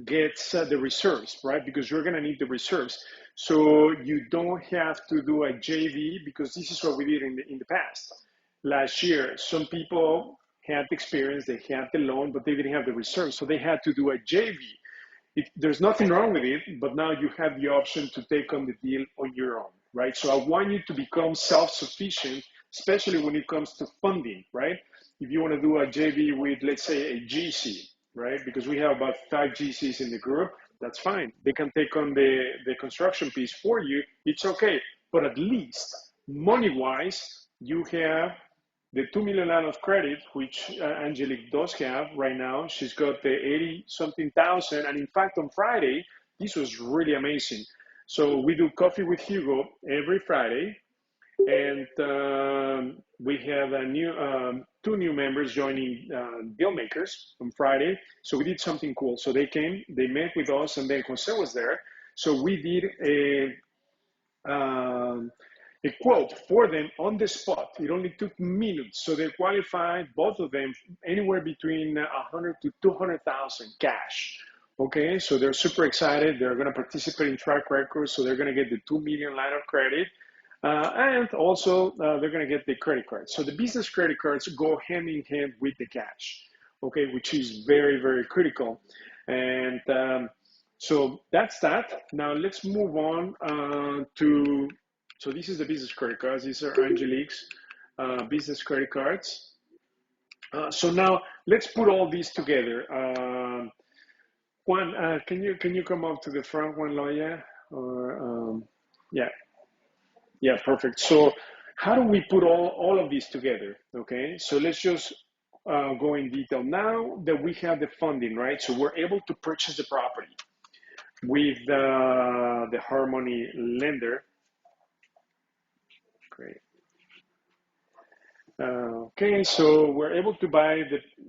[SPEAKER 1] gets the reserves, right? Because you're going to need the reserves. So you don't have to do a JV, because this is what we did in the past. Last year, some people had the experience, they had the loan, but they didn't have the reserves. So they had to do a JV. There's nothing wrong with it, but now you have the option to take on the deal on your own, right? So I want you to become self-sufficient, especially when it comes to funding, right? If you want to do a JV with, let's say, a GC, right? Because we have about 5 GCs in the group, that's fine. They can take on the construction piece for you. It's okay. But at least money-wise, you have the 2 million line of credit, which Angelique does have right now. She's got the 80-something thousand. And in fact, on Friday, this was really amazing. So we do coffee with Hugo every Friday. And we have a new two new members joining Deal Makers on Friday. So we did something cool. So they came, they met with us, and then Jose was there. So we did a quote for them on the spot. It only took minutes. So they qualified, both of them, anywhere between 100 to 200,000 cash. Okay, so they're super excited. They're going to participate in track records. So they're going to get the 2 million line of credit. And also, they're going to get the credit cards. So the business credit cards go hand in hand with the cash, okay, which is very, very critical. And so that's that. Now let's move on so this is the business credit cards. These are Angelique's business credit cards. So now let's put all these together. Juan, can you come up to the front, Juan Loya? Or yeah. Yeah, perfect. So how do we put all of these together? Okay, so let's just go in detail. Now that we have the funding, right? So we're able to purchase the property with the Harmony lender. Great. Okay, so we're able to buy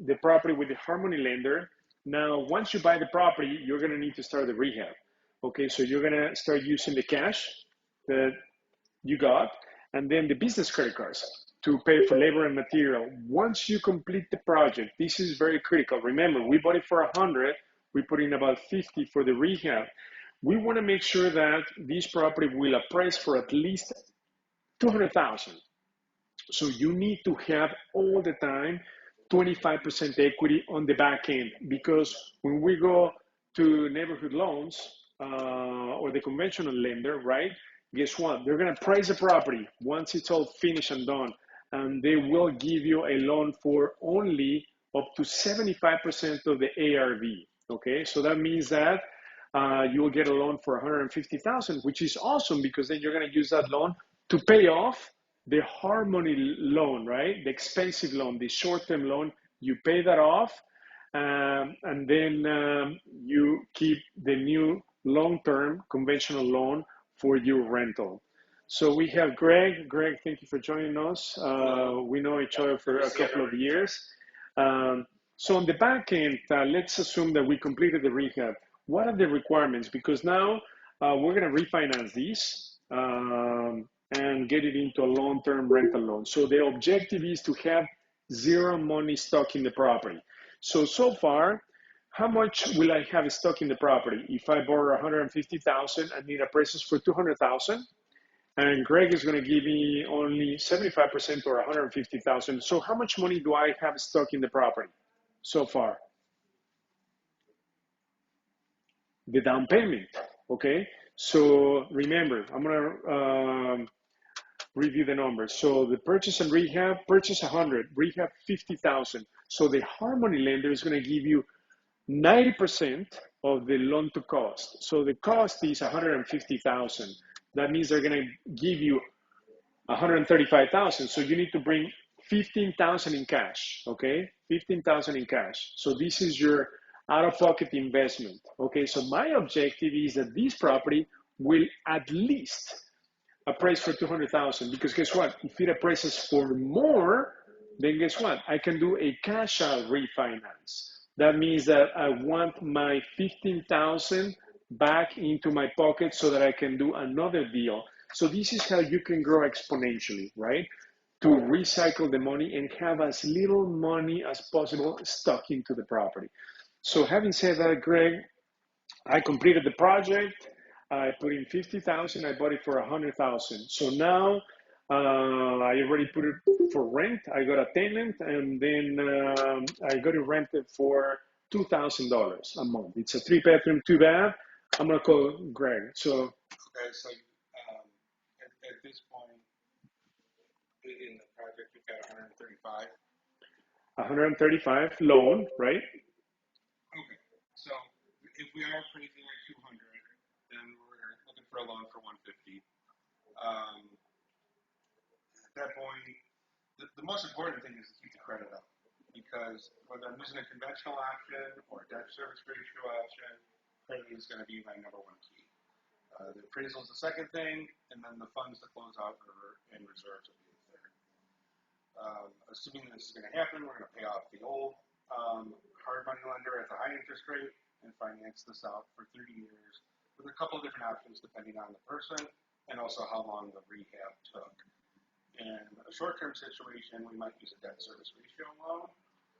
[SPEAKER 1] the property with the Harmony lender. Now, once you buy the property, you're gonna need to start the rehab. Okay, so you're gonna start using the cash that you got, and then the business credit cards to pay for labor and material. Once you complete the project, this is very critical. Remember, we bought it for 100, we put in about 50 for the rehab. We want to make sure that this property will appraise for at least 200,000. So you need to have all the time 25% equity on the back end, because when we go to neighborhood loans or the conventional lender, right? Guess what? They're going to price the property once it's all finished and done, and they will give you a loan for only up to 75% of the ARV. Okay, so that means that you will get a loan for 150,000, which is awesome, because then you're going to use that loan to pay off the Harmony loan, right? The expensive loan, the short-term loan. You pay that off, and then you keep the new long-term conventional loan for your rental. So we have Greg. Greg, thank you for joining us. We know each other for a couple of years. So on the back end, let's assume that we completed the rehab. What are the requirements? Because now we're going to refinance these and get it into a long-term rental loan. So the objective is to have zero money stuck in the property. So far, how much will I have stuck in the property? If I borrow 150,000 and need appraisals for 200,000, and Greg is going to give me only 75% or 150,000. So how much money do I have stuck in the property so far? The down payment, okay? So remember, I'm going to review the numbers. So the purchase and rehab, purchase 100, rehab 50,000. So the Harmony lender is going to give you 90% of the loan to cost. So the cost is 150,000. That means they're going to give you 135,000. So you need to bring 15,000 in cash, okay? 15,000 in cash. So this is your out-of-pocket investment, okay? So my objective is that this property will at least appraise for 200,000, because guess what? If it appraises for more, then guess what? I can do a cash out refinance. That means that I want my 15,000 back into my pocket so that I can do another deal. So this is how you can grow exponentially, right? To recycle the money and have as little money as possible stuck into the property. So having said that, Greg, I completed the project. I put in 50,000. I bought it for 100,000. So now I already put it for rent. I got a tenant, and then I got it rented for $2,000 a month. It's a 3-bedroom, 2-bath. I'm gonna call Greg. So
[SPEAKER 5] Okay, so at this point in the project, we've got 135.
[SPEAKER 1] 135 loan, right?
[SPEAKER 5] Okay, so if we are appraising at 200, then we're looking for a loan for 150. At that point, the most important thing is to keep the credit up, because whether I'm using a conventional option or a debt service ratio option, credit is going to be my number one key. The appraisal is the second thing, and then the funds to close out and reserves will be the third. Assuming this is going to happen, we're going to pay off the old hard money lender at the high interest rate and finance this out for 30 years with a couple of different options depending on the person and also how long the rehab took. In a short-term situation, we might use a debt service ratio loan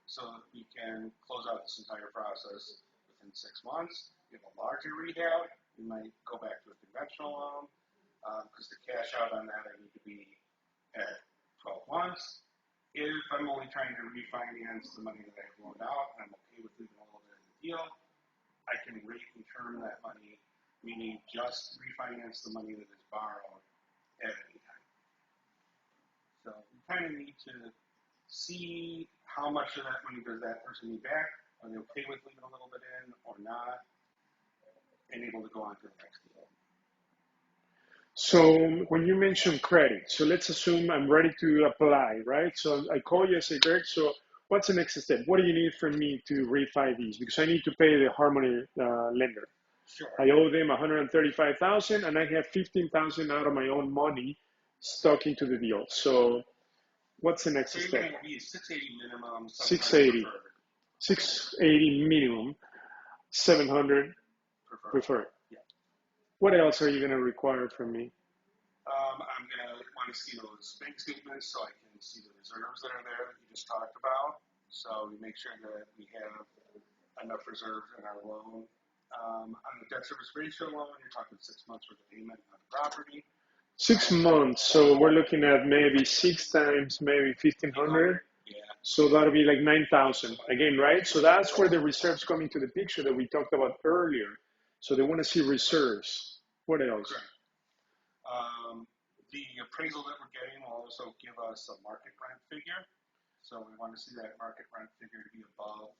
[SPEAKER 5] so that we can close out this entire process within 6 months. If a larger rehab, we might go back to a conventional loan because the cash out on that I need to be at 12 months. If I'm only trying to refinance the money that I've loaned out and I'm okay with leaving a little bit of the deal, I can rate and term that money, meaning just refinance the money that is borrowed at any time. So we kind of need to see how much of that money does that person need back. Are they okay with leaving a little bit in or not? And able to go on to the next deal.
[SPEAKER 1] So when you mention credit, so let's assume I'm ready to apply, right? So I call you, I say, Greg, so what's the next step? What do you need from me to refi these? Because I need to pay the Harmony lender.
[SPEAKER 5] Sure.
[SPEAKER 1] I owe them 135,000, and I have 15,000 out of my own money stuck into the deal. So what's the next
[SPEAKER 5] So you're
[SPEAKER 1] step?
[SPEAKER 5] going to be 680 minimum.
[SPEAKER 1] 680. 680 minimum, 700 preferred.
[SPEAKER 5] Yeah.
[SPEAKER 1] What else are you going to require from me?
[SPEAKER 5] I'm going to want to see those bank statements so I can see the reserves that are there that you just talked about. So we make sure that we have enough reserves in our loan. On the debt service ratio loan, you're talking 6 months worth of payment on the property.
[SPEAKER 1] 6 months. So we're looking at maybe 6 times maybe 1,500.
[SPEAKER 5] Yeah.
[SPEAKER 1] So that'll be like 9,000 again, right? So that's where the reserves come into the picture that we talked about earlier. So they want to see reserves. What else?
[SPEAKER 5] Correct. The appraisal that we're getting will also give us a market rent figure. So we want to see that market rent figure to be above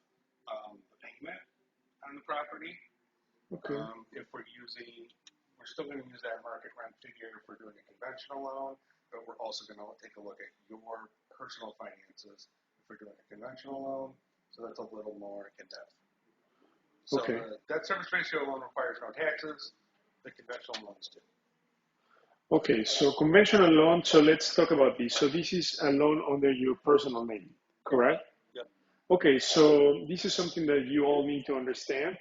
[SPEAKER 5] the payment on the property.
[SPEAKER 1] Okay.
[SPEAKER 5] If we're still going to use that market rent figure if we're doing a conventional loan, but we're also going to take a look at your personal finances if we're doing a conventional loan. So that's a little more in depth. So
[SPEAKER 1] Okay.
[SPEAKER 5] the debt service ratio loan requires no taxes. The conventional loans do.
[SPEAKER 1] Okay, so conventional loan, so let's talk about this. So this is a loan under your personal name, correct?
[SPEAKER 5] Yep.
[SPEAKER 1] Okay, so this is something that you all need to understand.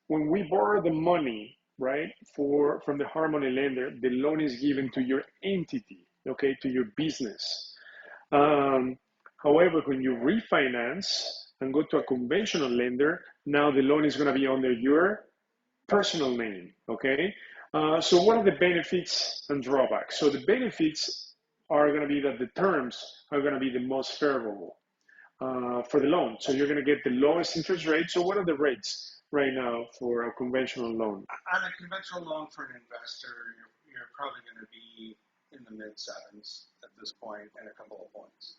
[SPEAKER 1] When we borrow the money, right, from the Harmony lender, the loan is given to your entity, okay, to your business. However, when you refinance and go to a conventional lender, now the loan is going to be under your personal name, okay? So what are the benefits and drawbacks? So the benefits are going to be that the terms are going to be the most favorable for the loan. So you're going to get the lowest interest rate. So what are the rates right now for a conventional loan?
[SPEAKER 5] On a conventional loan for an investor, you're probably going to be in the mid sevens at this point and a couple of points.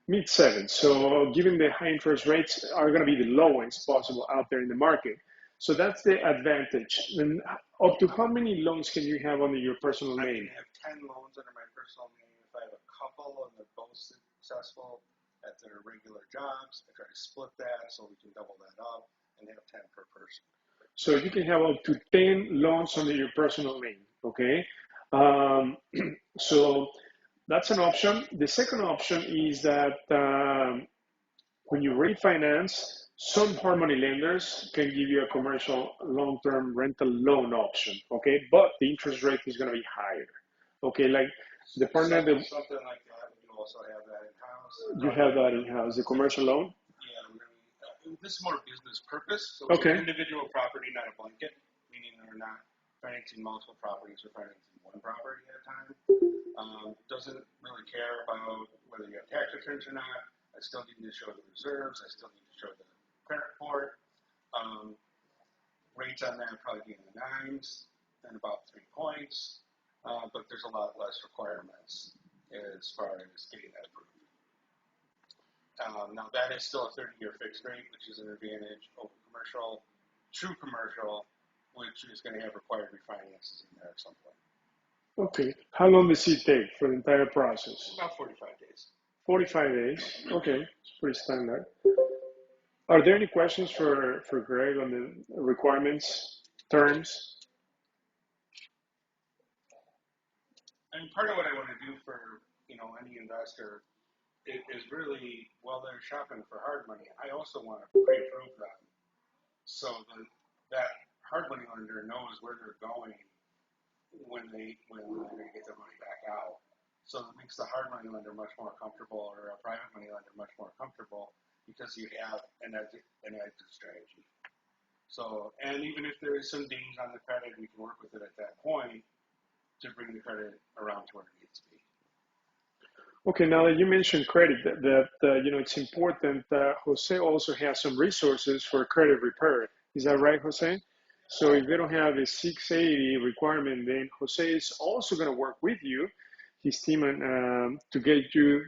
[SPEAKER 1] Mid sevens. So given the high interest rates are going to be the lowest possible out there in the market. So that's the advantage. And up to how many loans can you have under your personal
[SPEAKER 5] I
[SPEAKER 1] name?
[SPEAKER 5] can have 10 loans under my personal name. If I have a couple and they're both successful at their regular jobs, I try to split that so we can double that up and have 10 per person.
[SPEAKER 1] So you can have up to 10 loans under your personal name, okay? So that's an option. The second option is that when you refinance, some Harmony lenders can give you a commercial long-term rental loan option, okay? But the interest rate is going to be higher, okay? Like the partner that
[SPEAKER 5] Something like that, you also have that in-house.
[SPEAKER 1] you have that in-house, the commercial loan.
[SPEAKER 5] Yeah, this is more business purpose. So
[SPEAKER 1] Okay.
[SPEAKER 5] it's an individual property, not a blanket, meaning they're not financing multiple properties or financing one property at a time. Doesn't really care about whether you have tax returns or not. I still need to show the reserves. I still need to show the credit report. Rates on that probably be in the 9s and about 3 points, but there's a lot less requirements as far as getting that approved. Now that is still a 30-year fixed rate, which is an advantage over commercial, true commercial, which is going to have required refinances in there at some point.
[SPEAKER 1] Okay. How long does it take for the entire process?
[SPEAKER 5] About 45 days.
[SPEAKER 1] 45 days. Okay, it's pretty standard. Are there any questions for Greg on the requirements, terms?
[SPEAKER 5] And part of what I want to do for any investor is really, while they're shopping for hard money, I also want to pre-approve them so that hard money lender knows where they're going when they're going to get their money back out. So it makes the hard money lender much more comfortable, or a private money lender much more comfortable, because you have an exit strategy. So, and even if there is some dings on the credit, we can work with it at that point to bring the credit around to where it needs to be.
[SPEAKER 1] Okay, now that you mentioned credit, it's important that Jose also has some resources for credit repair. Is that right, Jose? So if they don't have a 680 requirement, then Jose is also going to work with you, his team, to get you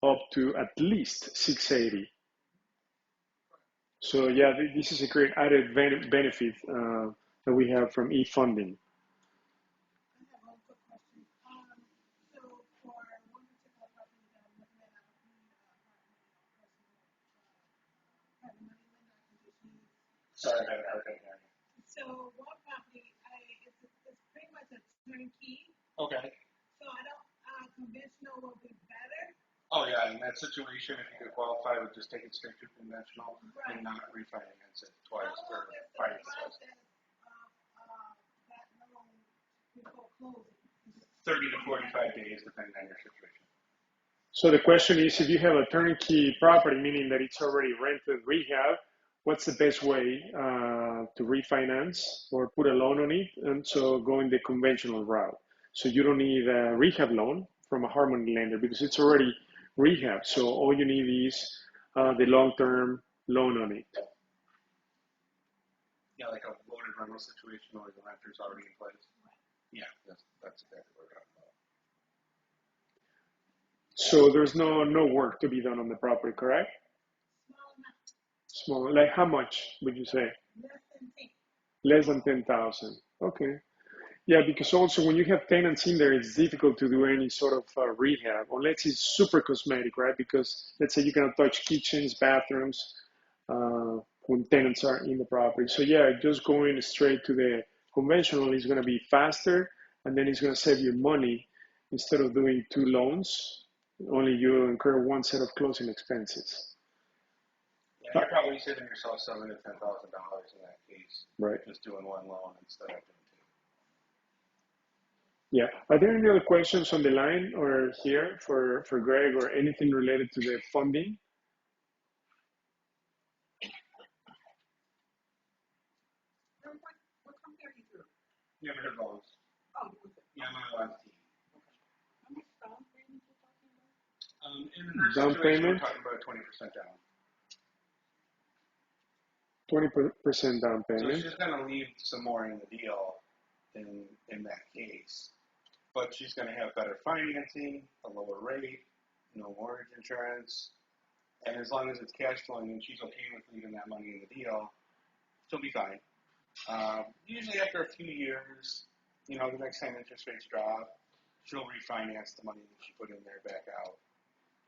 [SPEAKER 1] up to at least 680. So yeah, this is a great added benefit that we have from e-funding.
[SPEAKER 5] Sorry, I haven't heard it.
[SPEAKER 9] So one property, it's pretty much a turnkey.
[SPEAKER 5] Okay.
[SPEAKER 9] So I don't, conventional will be better.
[SPEAKER 5] Oh yeah, in that situation, if you could qualify, would just take it straight to conventional
[SPEAKER 9] Right.
[SPEAKER 5] and not refinance it twice
[SPEAKER 9] How
[SPEAKER 5] or
[SPEAKER 9] long is the
[SPEAKER 5] finance twice.
[SPEAKER 9] process of that loan before closing?
[SPEAKER 5] 30 to 45 days, depending on your situation.
[SPEAKER 1] So the question is, if you have a turnkey property, meaning that it's already rented rehab, what's the best way to refinance or put a loan on it? And so going the conventional route. So you don't need a rehab loan from a hard money lender because it's already rehab. So all you need is the long-term loan on it.
[SPEAKER 5] Yeah, like a loaded rental situation where the renter's already in place. Yeah, that's exactly what we're talking about.
[SPEAKER 1] So there's no work to be done on the property, correct?
[SPEAKER 9] Small amount,
[SPEAKER 1] Small, like how much would you say?
[SPEAKER 9] less than 10.
[SPEAKER 1] Less than 10,000. Okay. Yeah, because also when you have tenants in there, it's difficult to do any sort of rehab unless it's super cosmetic, right? Because let's say you cannot touch kitchens, bathrooms when tenants are in the property. So yeah, just going straight to the conventional is going to be faster, and then it's going to save you money instead of doing two loans. Only you incur one set of closing expenses.
[SPEAKER 5] Yeah, you're probably saving yourself $7,000 to $10,000 in that case.
[SPEAKER 1] Right.
[SPEAKER 5] Just doing one loan instead of doing two.
[SPEAKER 1] Yeah. Are there any other questions on the line or here for Greg or anything related to the funding?
[SPEAKER 8] What company are you through?
[SPEAKER 5] You haven't heard loans.
[SPEAKER 8] Oh, you with it.
[SPEAKER 5] Yeah, I'm on the team.
[SPEAKER 8] How much down payment you talking about?
[SPEAKER 5] In her
[SPEAKER 1] Down
[SPEAKER 5] situation,
[SPEAKER 1] payment?
[SPEAKER 5] we're talking about 20% down.
[SPEAKER 1] 20% down
[SPEAKER 5] So
[SPEAKER 1] payment.
[SPEAKER 5] she's going to leave some more in the deal in that case. But she's going to have better financing, a lower rate, no mortgage insurance. And as long as it's cash flowing and she's okay with leaving that money in the deal, she'll be fine. Usually after a few years, the next time interest rates drop, she'll refinance the money that she put in there back out.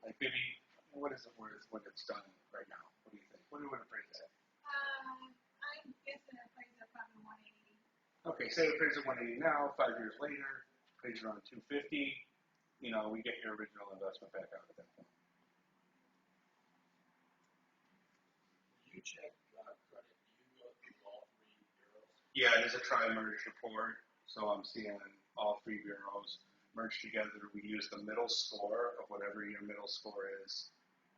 [SPEAKER 5] Like maybe, what is it worth when it's done right now? What do you think? What do you want to appraise it?
[SPEAKER 9] I'm guessing it plays at probably 180.
[SPEAKER 5] Okay, say it appraised at 180 now, 5 years later, pays around 250. We get your original investment back out at that point.
[SPEAKER 10] You check credit, you go through all three bureaus?
[SPEAKER 5] Yeah, it is a tri-merge report, so I'm seeing all three bureaus merged together. We use the middle score of whatever your middle score is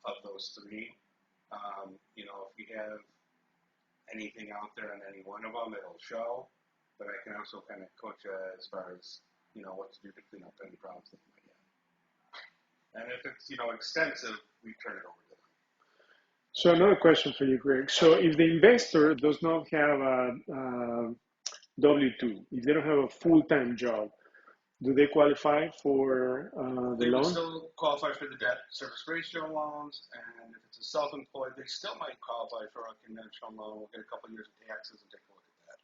[SPEAKER 5] of those three. If you have anything out there on any one of them, it'll show, but I can also kind of coach you as far as, what to do to clean up any problems that you might have. And if it's, extensive, we turn it over to them.
[SPEAKER 1] So another question for you, Greg. So if the investor does not have a W-2, if they don't have a full-time job, do they qualify for the
[SPEAKER 5] They would
[SPEAKER 1] loan?
[SPEAKER 5] still qualify for the debt service ratio loans, and if it's a self-employed, they still might qualify for a conventional loan. We'll get a couple of years of taxes and take a look at that.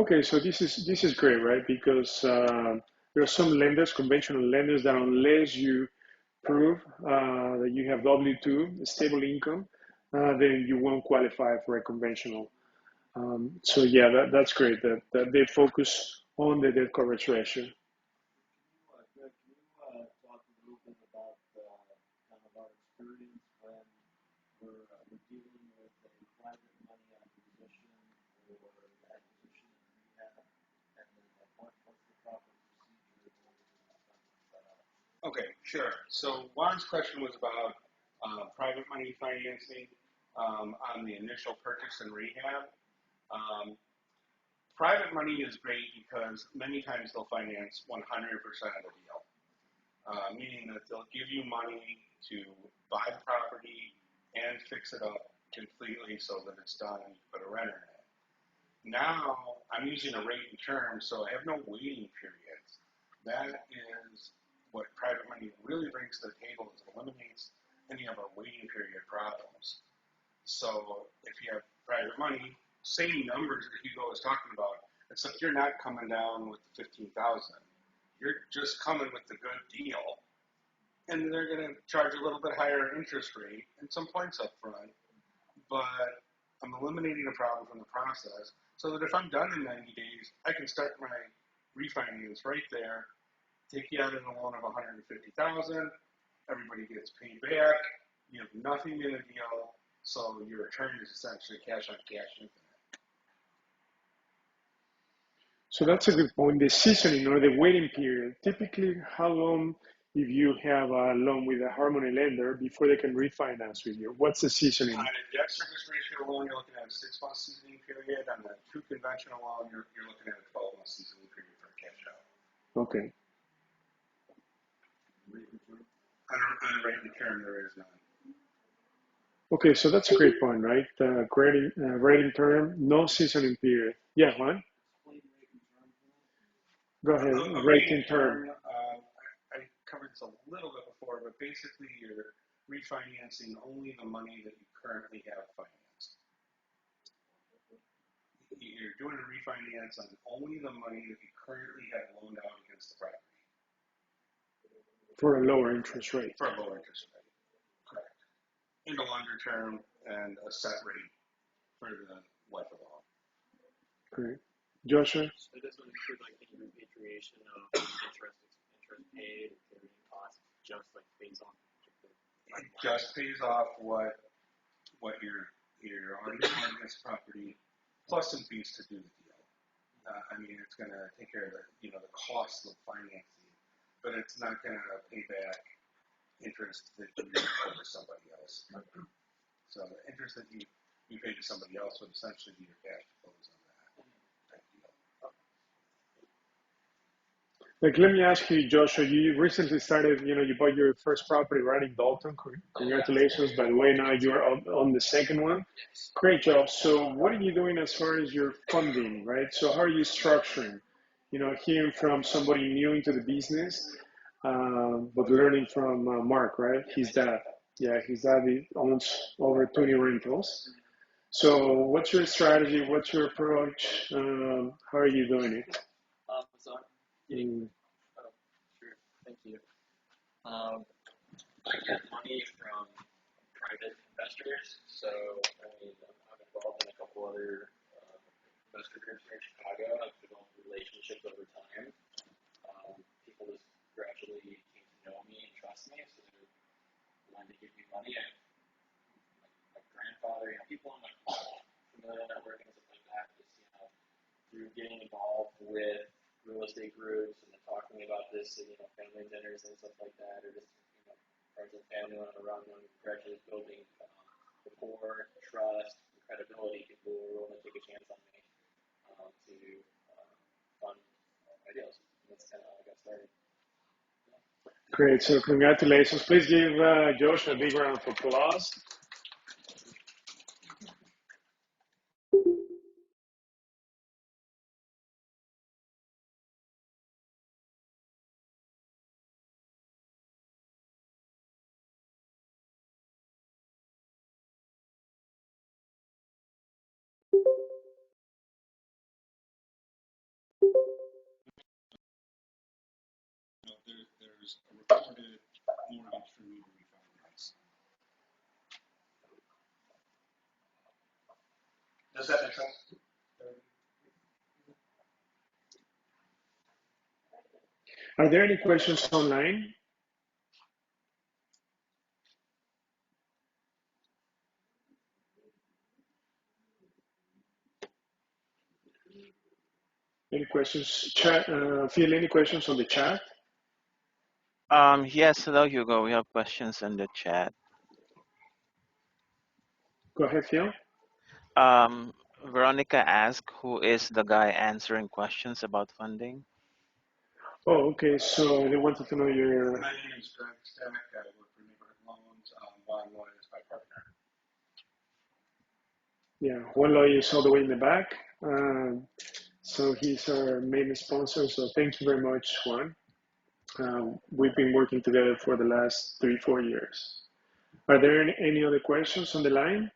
[SPEAKER 1] Okay, so this is great, right? Because there are some lenders, conventional lenders, that unless you prove that you have W-2, stable income, then you won't qualify for a conventional. So yeah, that's great that they focus on the debt coverage ratio.
[SPEAKER 10] for acquisition and rehab? And then like what's the proper procedure in order to set up?
[SPEAKER 5] Okay, sure. So Juan's question was about private money financing on the initial purchase and rehab. Um, Private money is great because many times they'll finance 100% of the deal, meaning that they'll give you money to buy the property and fix it up completely so that it's done and you put a renter in it. Now I'm using a rate and term, so I have no waiting periods. That is what private money really brings to the table, is it eliminates any of our waiting period problems. So if you have private money, same numbers that Hugo was talking about, except you're not coming down with the 15,000. You're just coming with the good deal, and they're going to charge a little bit higher interest rate and some points up front, but I'm eliminating a problem from the process so that if I'm done in 90 days, I can start my refinance right there, take you out in a loan of 150,000, everybody gets paid back, you have nothing in a deal, so your return is essentially cash on cash infinite.
[SPEAKER 1] So that's a good point. The seasoning or the waiting period. Typically, how long if you have a loan with a Harmony lender before they can refinance with you? What's the seasoning?
[SPEAKER 5] On a debt service ratio loan, you're looking at a 6-month seasoning period. On a true conventional loan, you're looking at a 12-month seasoning period for cash out.
[SPEAKER 1] Okay.
[SPEAKER 5] On a rate and term, there is none.
[SPEAKER 1] Okay, so that's a great point, right? Rating term, no seasoning period. Yeah, Juan? Go ahead. Rating term.
[SPEAKER 5] I covered this a little bit before, but basically you're refinancing only the money that you currently have financed. You're doing a refinance on only the money that you currently have loaned out against the property.
[SPEAKER 1] For a lower interest rate.
[SPEAKER 5] For a lower interest rate, correct. In the longer term and a set rate for the life of the loan.
[SPEAKER 1] Great. Joshua?
[SPEAKER 11] So this would include like the repatriation of interest paid, carrying costs, just like pays on.
[SPEAKER 5] It just pays off what you're already paying this property, plus some fees to do the deal. I mean, it's going to take care of the cost of financing, but it's not going to pay back interest that you owe to somebody else. So the interest that you pay to somebody else would essentially be your cash flows on that type deal.
[SPEAKER 1] Like, let me ask you, Joshua, you recently started, you bought your first property right in Dalton. Congratulations. By the way, now you're on the second one. Great job. So what are you doing as far as your funding, right? So how are you structuring? Hearing from somebody new into the business, but learning from Mark, right? His dad. Yeah, his dad owns over 20 rentals. So what's your strategy? What's your approach? How are you doing it?
[SPEAKER 11] Sure, thank you. I get money from private investors, so I'm involved in a couple other investor groups here in Chicago. I've developed relationships over time. People just gradually came to know me and trust me, so they're willing to give me money. My grandfather, people in my familial network and stuff like that, just through getting involved with real estate groups and then talking about this, family dinners and stuff like that, or just friends and family when I'm around them, gradually building rapport, trust, and credibility. People were willing to take a chance on me to fund my deals. And that's kind of how I got started.
[SPEAKER 1] Great. So congratulations. Please give Josh a big round of applause.
[SPEAKER 5] There's a reported mortgage for me to refinance. Does that make sense?
[SPEAKER 1] Are there any questions online? Any questions? Chat, Phil, any questions on the chat?
[SPEAKER 12] Yes, hello Hugo. We have questions in the chat.
[SPEAKER 1] Go ahead, Phil.
[SPEAKER 12] Veronica asked, who is the guy answering questions about funding?
[SPEAKER 1] Oh, okay. So they wanted to know your.
[SPEAKER 5] My name is Greg Stack. I work for Neighborhood Loans. Juan Loy is my partner.
[SPEAKER 1] Yeah, one lawyer is all the way in the back. So he's our main sponsor. So thank you very much, Juan. We've been working together for the last 3-4 years. Are there any other questions on the line?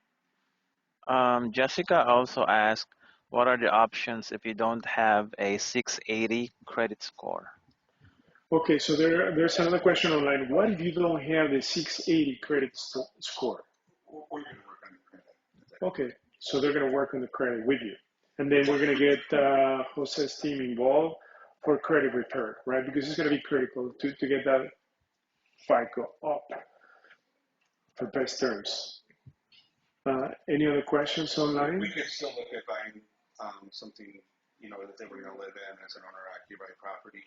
[SPEAKER 12] Jessica also asked, what are the options if you don't have a 680 credit score?
[SPEAKER 1] Okay, so there's another question online. What if you don't have the 680 credit score?
[SPEAKER 5] We're going to work on the credit.
[SPEAKER 1] Okay, so they're going to work on the credit with you. And then we're going to get Jose's team involved for credit repair, right? Because it's going to be critical to get that FICO up for best terms. Any other questions online?
[SPEAKER 5] We could still look at buying something, that they were going to live in as an owner-occupied property,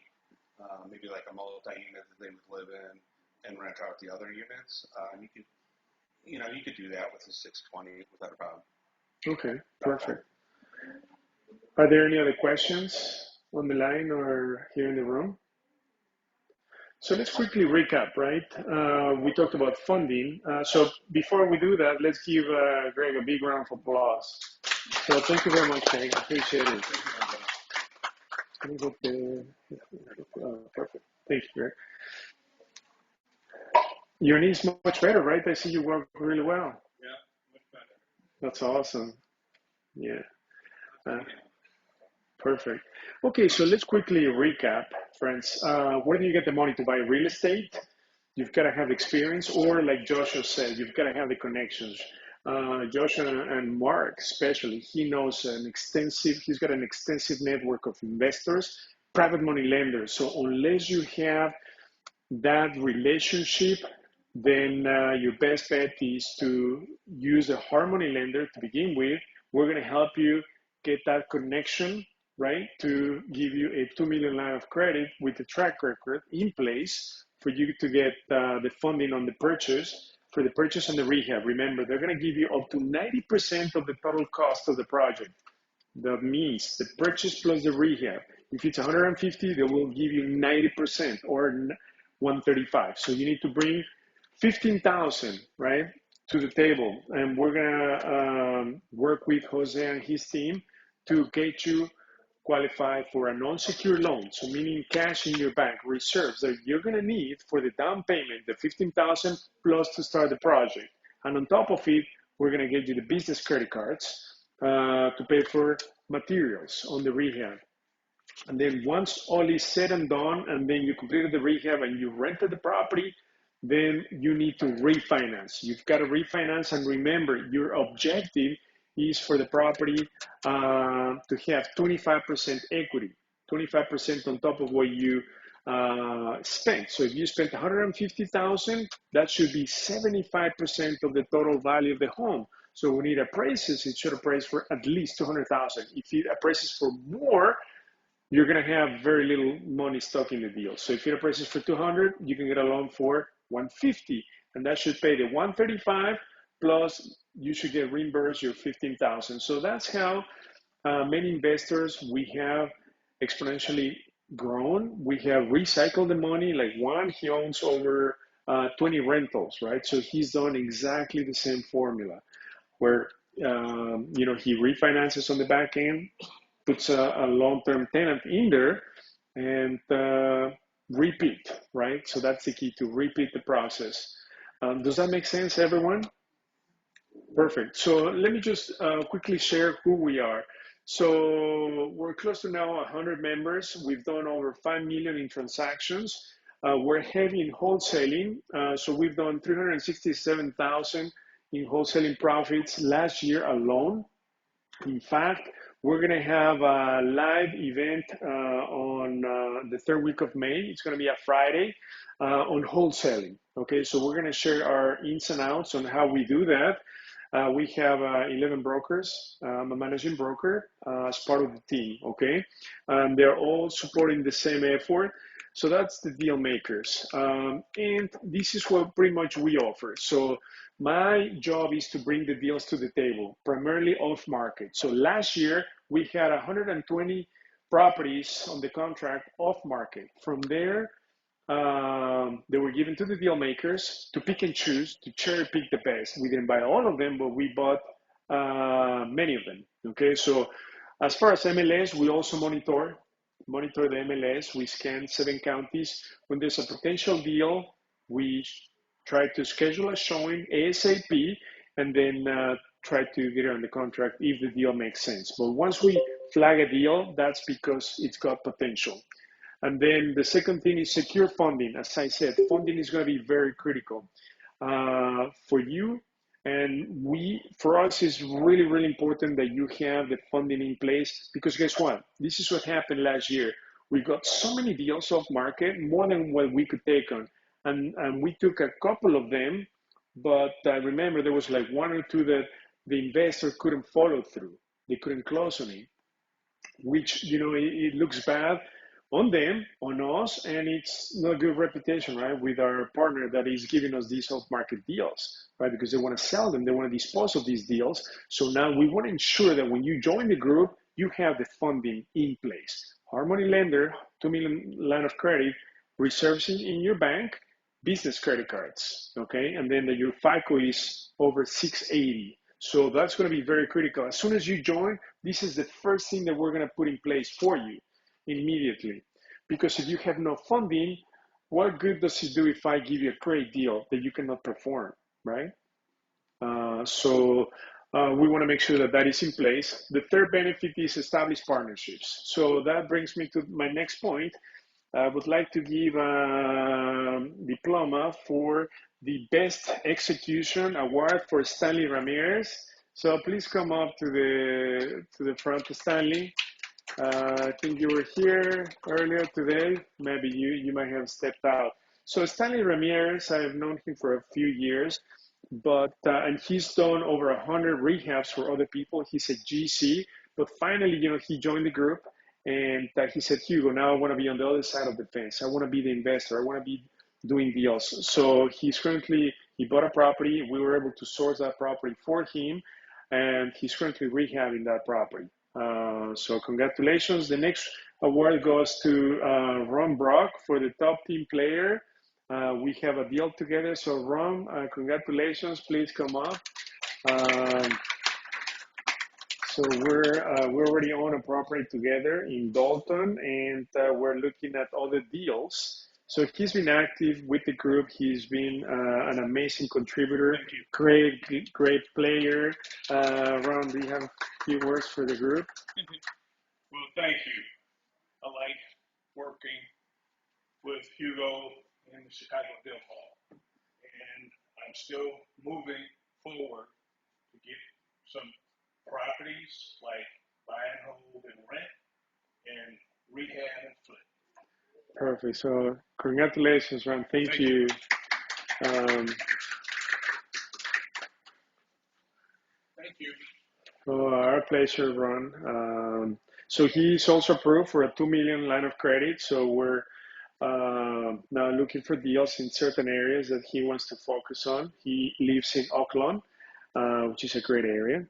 [SPEAKER 5] maybe like a multi-unit that they would live in and rent out the other units. You could do that with a 620 without a problem.
[SPEAKER 1] Okay, perfect. Are there any other questions on the line or here in the room? So let's quickly recap, right? We talked about funding. So before we do that, let's give Greg a big round of applause. So thank you very much, Greg. I appreciate it. Perfect. Thank you, Greg. Your knee's much better, right? I see you work really well.
[SPEAKER 5] Yeah, much better.
[SPEAKER 1] That's awesome. Yeah. Perfect. Okay, so let's quickly recap, friends. Where do you get the money to buy real estate? You've got to have experience, or like Joshua said, you've got to have the connections. Joshua and Mark, especially, he's got an extensive network of investors, private money lenders. So unless you have that relationship, then your best bet is to use a hard money lender to begin with. We're going to help you get that connection, right, to give you a $2 million line of credit with the track record in place for you to get the funding on the purchase, for the purchase and the rehab. Remember, they're going to give you up to 90% of the total cost of the project. That means the purchase plus the rehab. If it's 150, they will give you 90% or 135. So you need to bring 15,000, right, to the table. And we're gonna work with Jose and his team to get you qualified for a non-secure loan. So meaning cash in your bank, reserves that you're gonna need for the down payment, the 15,000 plus to start the project. And on top of it, we're gonna get you the business credit cards to pay for materials on the rehab. And then once all is said and done, and then you completed the rehab and you rented the property, then you need to refinance. You've got to refinance, and remember, your objective is for the property to have 25% equity, 25% on top of what you spent. So if you spent 150,000, that should be 75% of the total value of the home. So when it appraises, it should appraise for at least 200,000. If it appraises for more, you're going to have very little money stuck in the deal. So if it appraises for 200, you can get a loan for 150, and that should pay the 135 plus you should get reimbursed your 15,000. So that's how many investors we have exponentially grown. We have recycled the money. Like Juan, he owns over 20 rentals, right? So he's done exactly the same formula where he refinances on the back end, puts a long-term tenant in there, and repeat, right? So that's the key, to repeat the process. Does that make sense, everyone? Perfect. So let me just quickly share who we are. So we're close to now 100 members. We've done over 5 million in transactions. We're heavy in wholesaling. So we've done 367,000 in wholesaling profits last year alone. In fact, we're going to have a live event on the third week of May. It's going to be a Friday on wholesaling. Okay, so we're going to share our ins and outs on how we do that. We have 11 brokers. I'm a managing broker as part of the team, okay? And they're all supporting the same effort. So that's the deal makers. And this is what pretty much we offer. So my job is to bring the deals to the table, primarily off market. So last year, we had 120 properties on the contract off market. From there, they were given to the deal makers to pick and choose, to cherry pick the best. We didn't buy all of them, but we bought many of them. Okay, so as far as MLS, we also monitor the MLS. We scan 7 counties. When there's a potential deal, we try to schedule a showing ASAP, and then try to get it on the contract if the deal makes sense. But once we flag a deal, that's because it's got potential. And then the second thing is secure funding. As I said, funding is going to be very critical for you. And for us, it's really, really important that you have the funding in place, because guess what? This is what happened last year. We got so many deals off market, more than what we could take on. And we took a couple of them, but I remember there was like 1 or 2 that the investor couldn't follow through. They couldn't close on it, which, it looks bad on them, on us, and it's not a good reputation, right, with our partner that is giving us these off-market deals, right, because they want to sell them, they want to dispose of these deals. So now we want to ensure that when you join the group, you have the funding in place. Hard money lender, $2 million line of credit, reserves in your bank, business credit cards, okay, and then your FICO is over 680. So that's going to be very critical. As soon as you join, this is the first thing that we're going to put in place for you immediately. Because if you have no funding, what good does it do if I give you a great deal that you cannot perform, right? So we want to make sure that that is in place. The third benefit is established partnerships. So that brings me to my next point. I would like to give a diploma for the Best Execution Award for Stanley Ramirez. So please come up to the front, Stanley. I think you were here earlier today. Maybe you might have stepped out. So Stanley Ramirez, I've known him for a few years, but and he's done over 100 rehabs for other people. He's a GC, but finally, he joined the group, and he said, Hugo, now I want to be on the other side of the fence. I want to be the investor. I want to be doing deals. So he bought a property. We were able to source that property for him, and he's currently rehabbing that property. So congratulations. The next award goes to Ron Brock for the top team player. We have a deal together. So Ron, congratulations. Please come up. So we're already on a property together in Dalton, and we're looking at other deals. So he's been active with the group. He's been an amazing contributor, great player. Ron, do you have a few words for the group?
[SPEAKER 13] Well, thank you. I like working with Hugo in the Chicago Deal Hall, and I'm still moving forward to get some properties like buy and hold and rent, and rehab and flip.
[SPEAKER 1] Perfect. So congratulations, Ron. Thank you.
[SPEAKER 13] Thank you.
[SPEAKER 1] Oh, our pleasure, Ron. So he's also approved for a $2 million line of credit. So we're now looking for deals in certain areas that he wants to focus on. He lives in Oakland, which is a great area.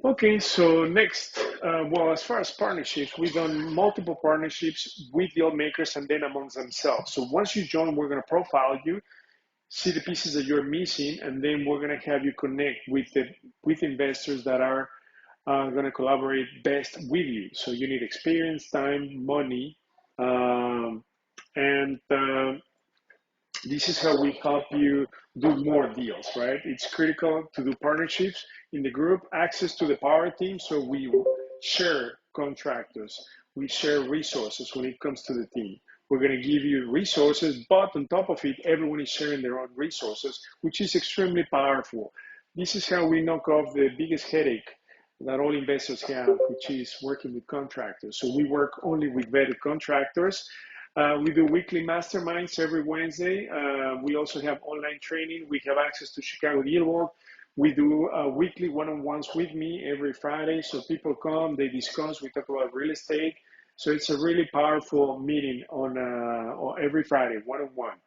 [SPEAKER 1] Okay, so next, well, as far as partnerships, we've done multiple partnerships with deal makers and then amongst themselves. So once you join, we're going to profile you, see the pieces that you're missing, and then we're going to have you connect with investors that are going to collaborate best with you. So you need experience, time, money, and this is how we help you do more deals, right? It's critical to do partnerships in the group, access to the power team, so we share contractors, we share resources when it comes to the team. We're going to give you resources, but on top of it, everyone is sharing their own resources, which is extremely powerful. This is how we knock off the biggest headache that all investors have, which is working with contractors. So we work only with vetted contractors. We do weekly masterminds every Wednesday. We also have online training. We have access to Chicago Deal Vault. We do weekly one-on-ones with me every Friday. So people come, they discuss, we talk about real estate. So it's a really powerful meeting on every Friday, one-on-one.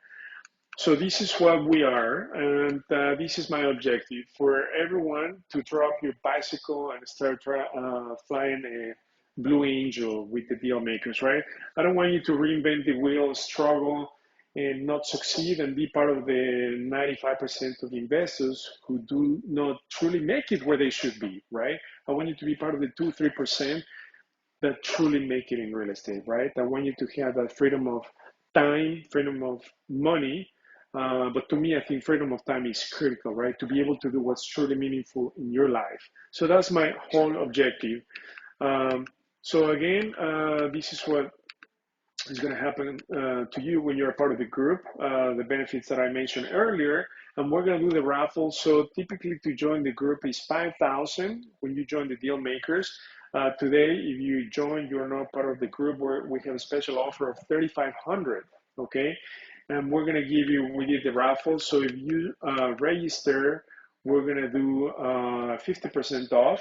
[SPEAKER 1] So this is what we are, and this is my objective for everyone to drop your bicycle and start flying a Blue Angel with the deal makers, right? I don't want you to reinvent the wheel, struggle, and not succeed and be part of the 95% of the investors who do not truly make it where they should be, right? I want you to be part of the 2-3% that truly make it in real estate, right? I want you to have that freedom of time, freedom of money. But to me, I think freedom of time is critical, right? To be able to do what's truly meaningful in your life. So that's my whole objective. So again, this is what is going to happen to you when you're a part of the group, the benefits that I mentioned earlier, and we're going to do the raffle. So typically to join the group is 5,000 when you join the deal makers. Today, if you join, you're not part of the group, we have a special offer of 3,500, okay? And we're going to give you, we did the raffle. So if you register, we're going to do 50% off.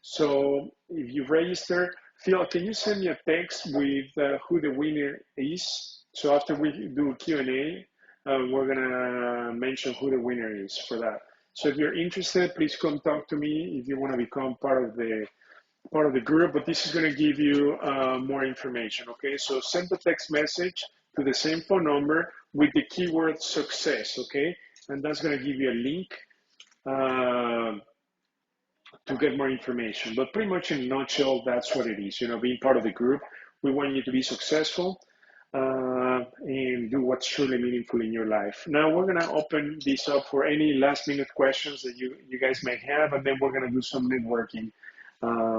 [SPEAKER 1] So if you register, Phil, can you send me a text with who the winner is? So after we do Q&A, we're gonna mention who the winner is for that. So if you're interested, please come talk to me if you want to become part of the group. But this is gonna give you more information. Okay, so send the text message to the same phone number with the keyword success. Okay, and that's gonna give you a link to get more information. But pretty much in a nutshell, that's what it is. You know, being part of the group, we want you to be successful and do what's truly meaningful in your life. Now we're gonna open this up for any last minute questions that you guys may have, and then we're gonna do some networking,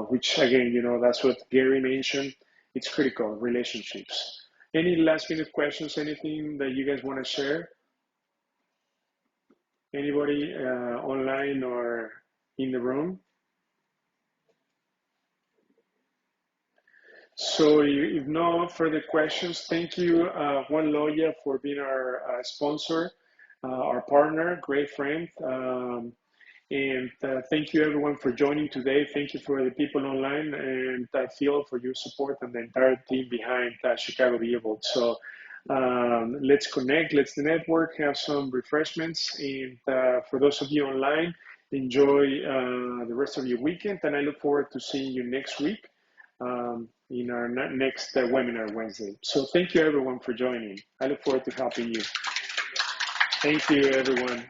[SPEAKER 1] which again, you know, that's what Gary mentioned. It's critical, relationships. Any last minute questions, anything that you guys wanna share? Anybody online or in the room? So if no further questions, thank you, Juan Loya, for being our sponsor, our partner, great friend. And thank you everyone for joining today. Thank you for the people online, and Phil for your support and the entire team behind Chicago Deal Vault. So let's connect, let's network, have some refreshments. And for those of you online, enjoy the rest of your weekend. And I look forward to seeing you next week. In our next webinar Wednesday. So thank you everyone for joining. I look forward to helping you. Thank you everyone.